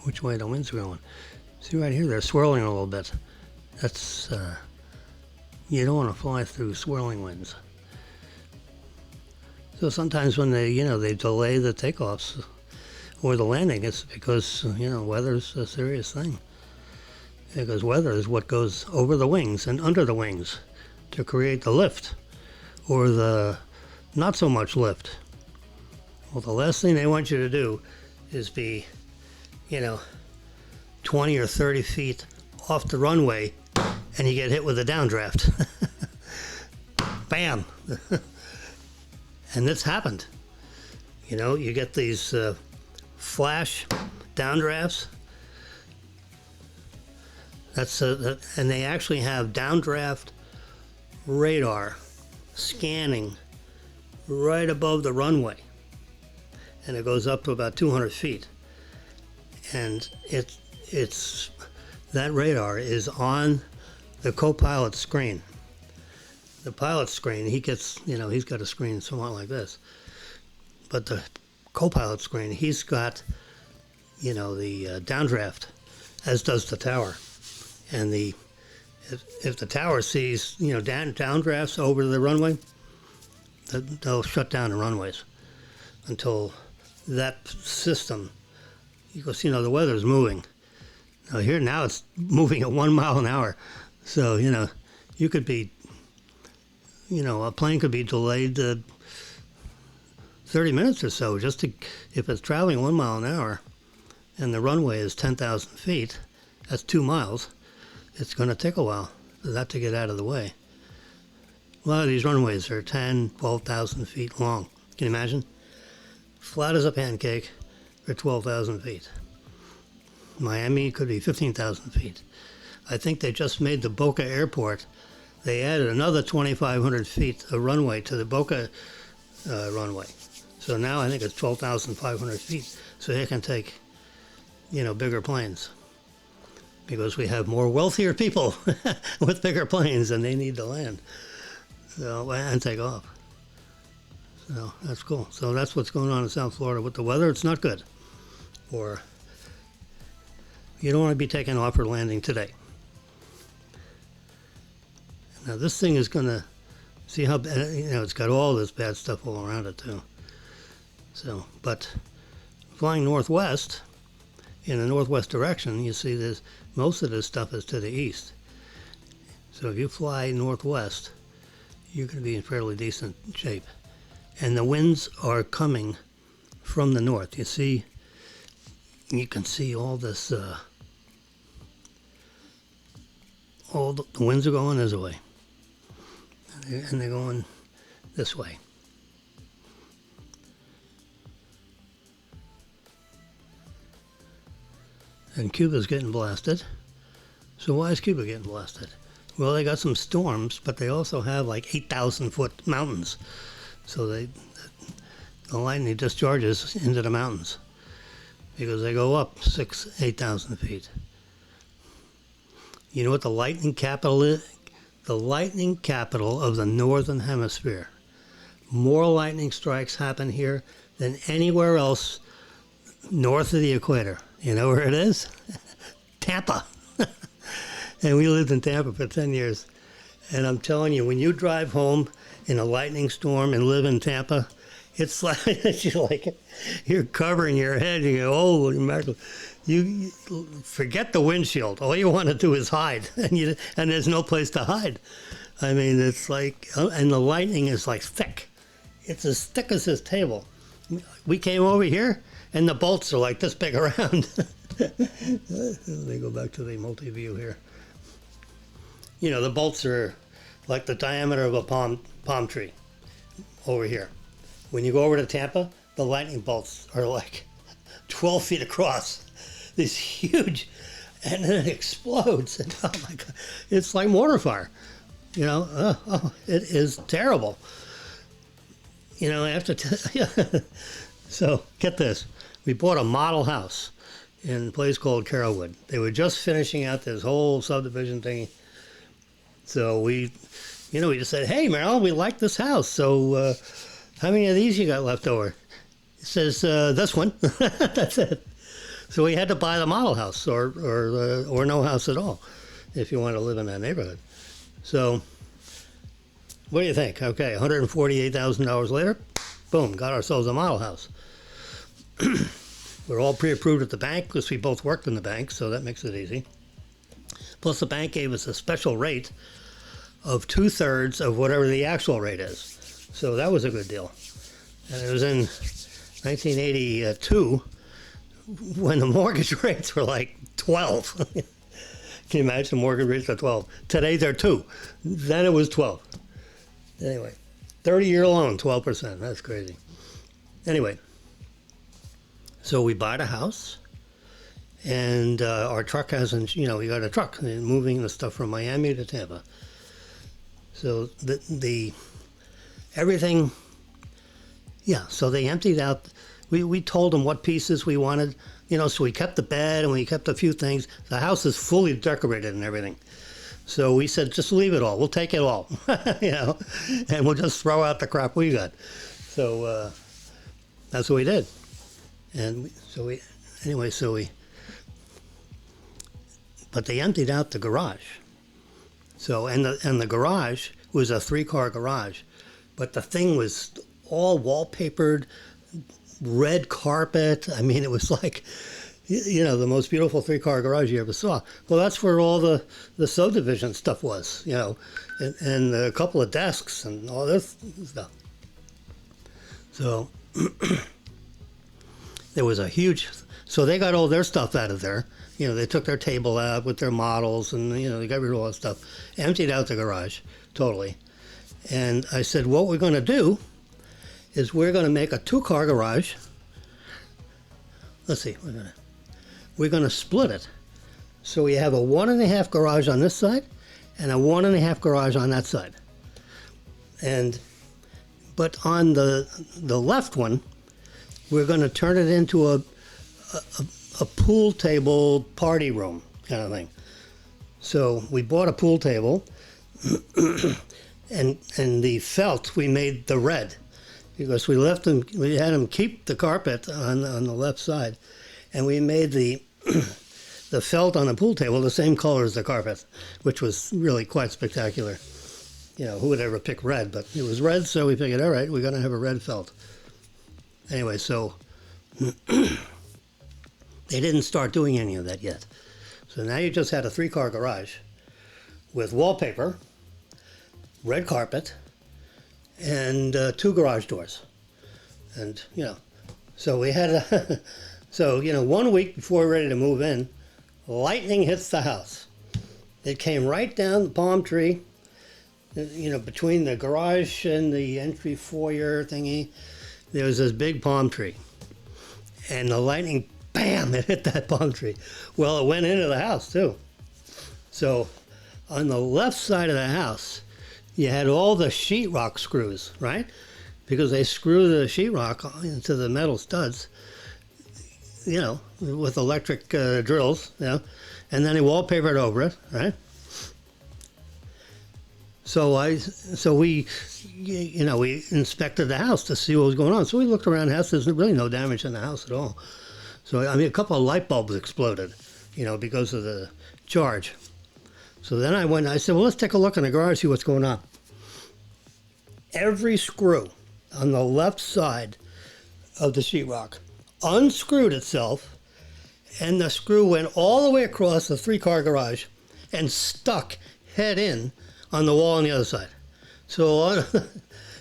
which way the wind's going. See right here, they're swirling a little bit. That's, you don't want to fly through swirling winds. So sometimes when they delay the takeoffs or the landing, it's because, weather's a serious thing. Because weather is what goes over the wings and under the wings to create the lift or the not so much lift. Well, the last thing they want you to do is be, 20 or 30 feet off the runway and you get hit with a downdraft. Bam! And this happened. You get these flash downdrafts. And they actually have downdraft radar scanning right above the runway, and it goes up to about 200 feet. And it's that radar is on the co-pilot screen. The pilot screen, he gets, he's got a screen somewhat like this. But the co-pilot screen, he's got, the downdraft, as does the tower. And if the tower sees, downdrafts over the runway, they'll shut down the runways until that system, because, the weather's moving. Now it's moving at 1 mile an hour. So, you could be, a plane could be delayed 30 minutes or so if it's traveling 1 mile an hour and the runway is 10,000 feet, that's 2 miles. It's going to take a while for that to get out of the way. A lot of these runways are 10, 12,000 feet long. Can you imagine? Flat as a pancake for 12,000 feet. Miami could be 15,000 feet. I think they just made the Boca airport. They added another 2,500 feet of runway to the Boca runway. So now I think it's 12,500 feet. So they can take, bigger planes. Because we have more wealthier people with bigger planes and they need to land. So, and take off. So that's cool. So that's what's going on in South Florida with the weather. It's not good. Or you don't want to be taking off or landing today. Now this thing is going to, see how bad, it's got all this bad stuff all around it too. So, but flying northwest, in the northwest direction, you see this, most of this stuff is to the east. So if you fly northwest, you're going to be in fairly decent shape. And the winds are coming from the north. You can see all this, all the winds are going this way. And they're going this way. And Cuba's getting blasted. So why is Cuba getting blasted? Well, they got some storms, but they also have like 8,000-foot mountains. So the lightning discharges into the mountains because they go up 8,000 feet. You know what the lightning capital is? The lightning capital of the Northern Hemisphere. More lightning strikes happen here than anywhere else north of the equator. You know where it is? Tampa. And we lived in Tampa for 10 years. And I'm telling you, when you drive home in a lightning storm and live in Tampa, it's like you're covering your head. You go, oh, you forget the windshield. All you want to do is hide, and there's no place to hide. I mean, it's like, and the lightning is like thick. It's as thick as this table. We came over here, and the bolts are like this big around. Let me go back to the multi-view here. The bolts are like the diameter of a palm tree over here. When you go over to Tampa, the lightning bolts are like 12 feet across. This huge, and then it explodes. And oh my God, it's like mortar fire. It is terrible. So get this. We bought a model house in a place called Carrollwood. They were just finishing out this whole subdivision thing. So we just said, hey, Merrill, we like this house. So how many of these you got left over? It says, this one. That's it. So we had to buy the model house or no house at all if you want to live in that neighborhood. So what do you think? Okay, $148,000 later, boom, got ourselves a model house. We're all pre-approved at the bank because we both worked in the bank, so that makes it easy. Plus the bank gave us a special rate of 2/3 of whatever the actual rate is. So that was a good deal. And it was in 1982 when the mortgage rates were like 12. Can you imagine the mortgage rates are 12? Today they're 2. Then it was 12. Anyway, 30-year loan, 12%. That's crazy. Anyway, so we bought a house, and our truck hasn't, we got a truck moving the stuff from Miami to Tampa. So the everything, so they emptied out. We told them what pieces we wanted, so we kept the bed and we kept a few things. The house is fully decorated and everything. So we said, just leave it all. We'll take it all, and we'll just throw out the crap we got. So that's what we did. And but they emptied out the garage. So, and the garage was a 3-car garage, but the thing was all wallpapered, red carpet. I mean, it was like, the most beautiful 3-car garage you ever saw. Well, that's where all the subdivision stuff was, and a couple of desks and all this stuff. So there was a huge, so they got all their stuff out of there. They took their table out with their models and, they got rid of all that stuff, emptied out the garage totally. And I said, what we're going to do is we're going to make a 2-car garage. Let's see, we're going to split it. So we have a 1.5 garage on this side and a 1.5 garage on that side. But on the left one, we're going to turn it into a pool table party room kind of thing. So we bought a pool table, and the felt we made the red, because we had them keep the carpet on the left side, and we made the the felt on the pool table the same color as the carpet, which was really quite spectacular. You know, who would ever pick red? But it was red, so we figured, all right, we're going to have a red felt. Anyway, so they didn't start doing any of that yet. So now you just had a 3-car garage with wallpaper, red carpet, and 2 garage doors. And, you know, so we had, so, you know, 1 week before we're ready to move in, lightning hits the house. It came right down the palm tree, you know, between the garage and the entry foyer thingy. There was this big palm tree. And the lightning, bam, it hit that palm tree. Well, it went into the house, too. So on the left side of the house, you had all the sheetrock screws, right? Because they screw the sheetrock into the metal studs, you know, with electric drills, you know, and then they wallpapered over it, right? So we, you know, we inspected the house to see what was going on. So we looked around the house. There's really no damage in the house at all. So, I mean, a couple of light bulbs exploded, you know, because of the charge. So then I said, well, let's take a look in the garage, see what's going on. Every screw on the left side of the sheetrock unscrewed itself, and the screw went all the way across the 3-car garage and stuck head in on the wall on the other side. So,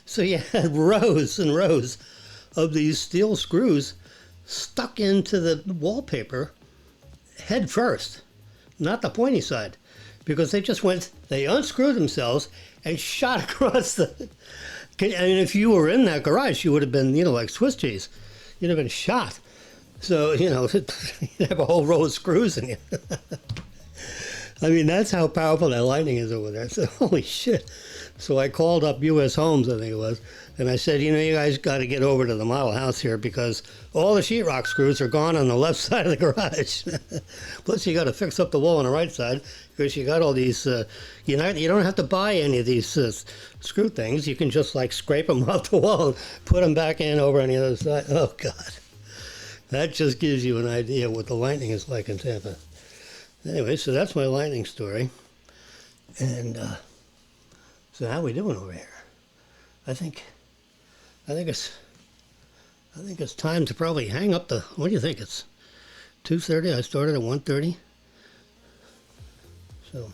so you had rows and rows of these steel screws stuck into the wallpaper head first, not the pointy side, because they unscrewed themselves and shot across the, I mean, if you were in that garage, you would have been, you know, like Swiss cheese. You'd have been shot. So, you know, you'd have a whole row of screws in you. I mean, that's how powerful that lightning is over there. So, holy shit. So I called up U.S. Homes, I think it was, and I said, you know, you guys got to get over to the model house here because all the sheetrock screws are gone on the left side of the garage. Plus, you got to fix up the wall on the right side because you got all these, you don't have to buy any of these screw things. You can just, like, scrape them off the wall and put them back in over on the other side. Oh, God. That just gives you an idea what the lightning is like in Tampa. Anyway, so that's my lightning story. And so how we doing over here? I think it's time to probably hang up the. What do you think? It's 2:30. I started at 1:30. So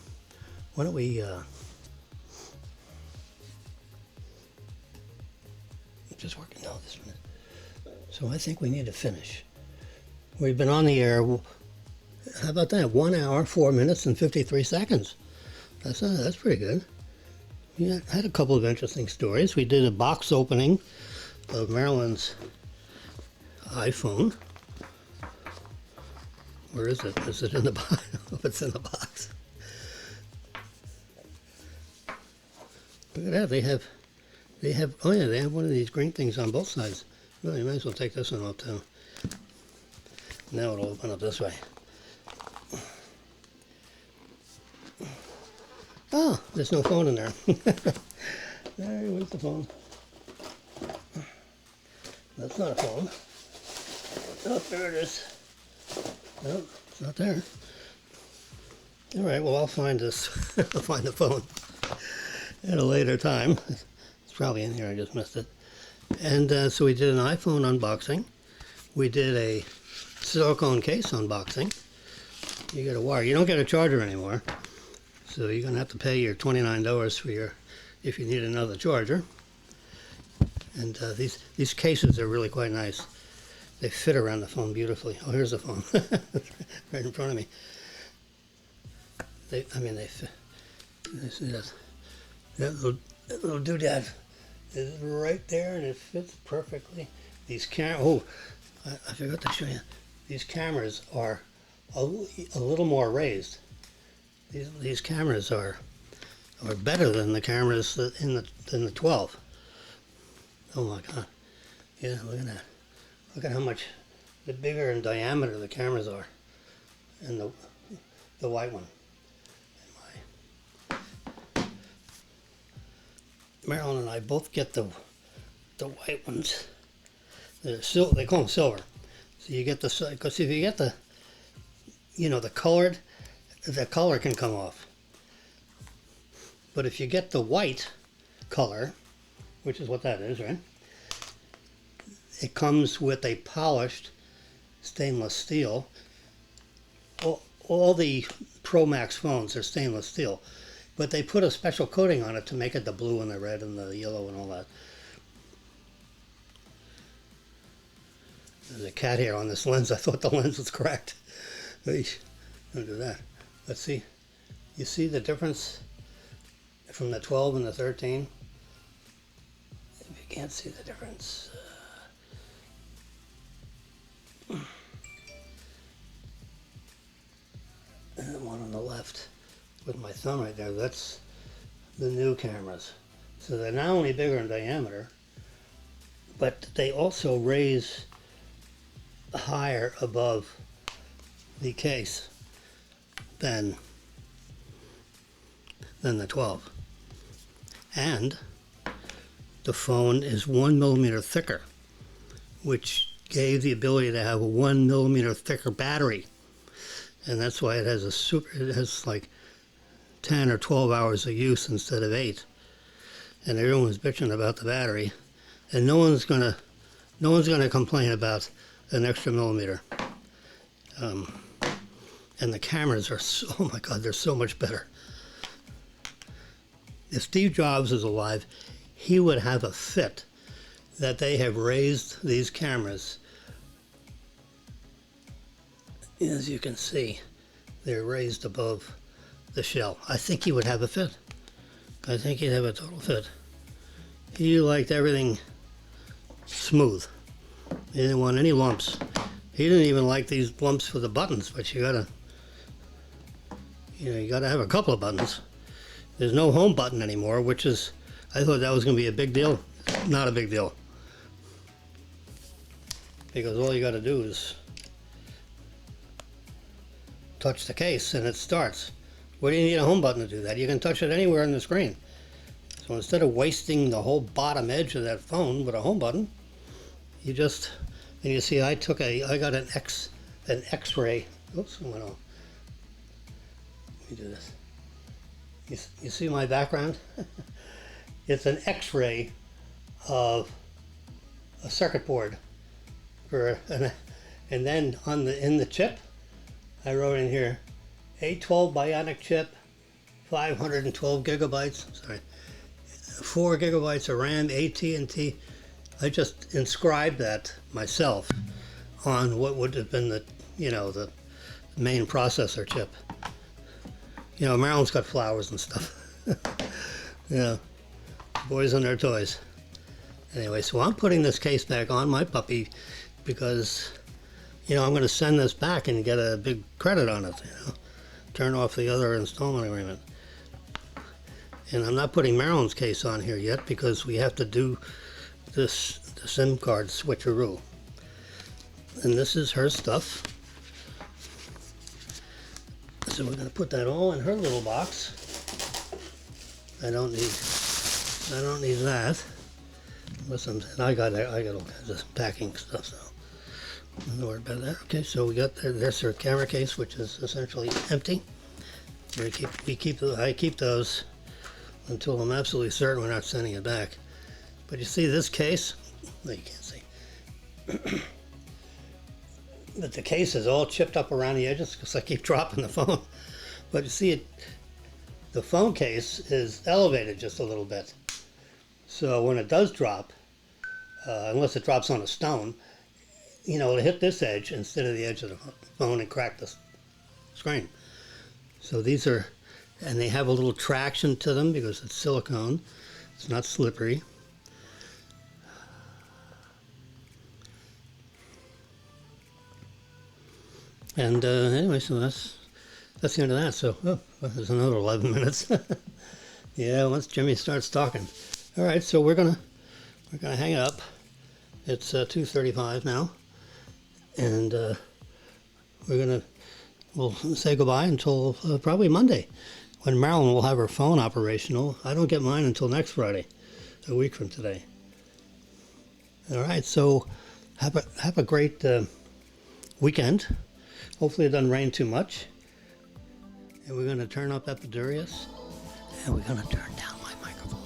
why don't we just working now this minute. So I think we need to finish. We've been on the air. How about that? 1 hour, 4 minutes, and 53 seconds. That's pretty good. Yeah, I had a couple of interesting stories. We did a box opening of Marilyn's iPhone. Where is it? Is it in the box? I don't know if it's in the box. Look at that. They have, oh yeah, they have one of these green things on both sides. Well, you might as well take this one off too. Now it'll open up this way. Oh, there's no phone in there. Where's the phone? That's not a phone. Oh, there it is. No, it's not there. All right, well, I'll find this. I'll find the phone at a later time. It's probably in here. I just missed it. And so we did an iPhone unboxing. We did a silicone case unboxing. You get a wire. You don't get a charger anymore. So you're going to have to pay your $29 for if you need another charger. And these cases are really quite nice. They fit around the phone beautifully. Oh, here's the phone. Right in front of me. They fit. You see that? That little doodad is right there, and it fits perfectly. These oh, I forgot to show you. These cameras are a little more raised. These cameras are better than the cameras in the 12. Oh my God! Yeah, look at that. Look at how much the bigger in diameter the cameras are, and the white one. Marilyn and I both get the white ones. They call them silver. So you get because if you get the colored, the color can come off. But if you get the white color, which is what that is, right? It comes with a polished stainless steel. All the Pro Max phones are stainless steel, but they put a special coating on it to make it the blue and the red and the yellow and all that. There's a cat hair on this lens. I thought the lens was cracked. Don't do that. Let's see. You see the difference from the 12 and the 13? If you can't see the difference. And the one on the left with my thumb right there, that's the new cameras. So they're not only bigger in diameter, but they also raise higher above the case than the 12. And the phone is 1 millimeter thicker, which gave the ability to have a 1 millimeter thicker battery. And that's why it has like 10 or 12 hours of use instead of 8. And everyone's bitching about the battery, and no one's gonna complain about an extra millimeter. And the cameras are oh my God, they're so much better. If Steve Jobs is alive, he would have a fit that they have raised these cameras. As you can see, they're raised above the shell. I think he would have a fit. I think he'd have a total fit. He liked everything smooth. He didn't want any lumps. He didn't even like these lumps for the buttons, but you gotta have a couple of buttons. There's no home button anymore, which is, I thought that was gonna be a big deal. Not a big deal. Because all you gotta do is touch the case and it starts. What do you need a home button to do that? You can touch it anywhere on the screen. So instead of wasting the whole bottom edge of that phone with a home button, you just, and you see I got an X-ray. Oops, it went off. Let me do this. You see my background? It's an X-ray of a circuit board and then in the chip, I wrote in here, A12 Bionic chip, 512 gigabytes. Sorry, 4 gigabytes of RAM, AT&T. I just inscribed that myself on what would have been the main processor chip. Marilyn's got flowers and stuff. Boys and their toys. Anyway, so I'm putting this case back on my puppy because, I'm going to send this back and get a big credit on it, turn off the other installment agreement. And I'm not putting Marilyn's case on here yet because we have to do the SIM card switcheroo. And this is her stuff. So we're going to put that all in her little box. I don't need that. Listen, I got all kinds of packing stuff, so don't worry about that. Okay, so we got there's her camera case, which is essentially empty. I keep those until I'm absolutely certain we're not sending it back. But you see this case? No, you can't see. But the case is all chipped up around the edges because I keep dropping the phone. But you see it, the phone case is elevated just a little bit. So when it does drop, unless it drops on a stone, it'll hit this edge instead of the edge of the phone and crack the screen. So these are and they have a little traction to them because it's silicone. It's not slippery. And anyway, so that's the end of that. So there's another 11 minutes. Yeah, once Jimmy starts talking. All right, so we're gonna hang it up. It's 2:35 now, and we'll say goodbye until probably Monday, when Marilyn will have her phone operational. I don't get mine until next Friday, a week from today. All right, so have a great weekend. Hopefully it doesn't rain too much. And we're going to turn up Epidurius, and we're going to turn down my microphone.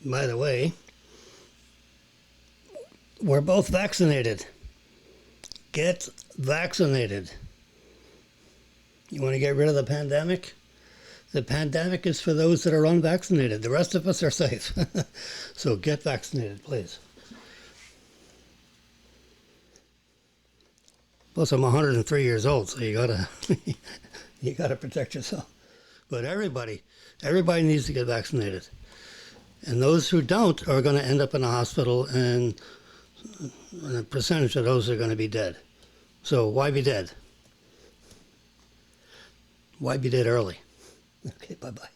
By the way, we're both vaccinated. Get vaccinated. You want to get rid of the pandemic? The pandemic is for those that are unvaccinated. The rest of us are safe. So get vaccinated, please. Plus, I'm 103 years old, so you gotta protect yourself. But everybody needs to get vaccinated. And those who don't are going to end up in a hospital, and a percentage of those are going to be dead. So why be dead? Why be dead early? Okay, bye-bye.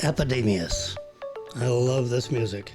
Epidemius. I love this music.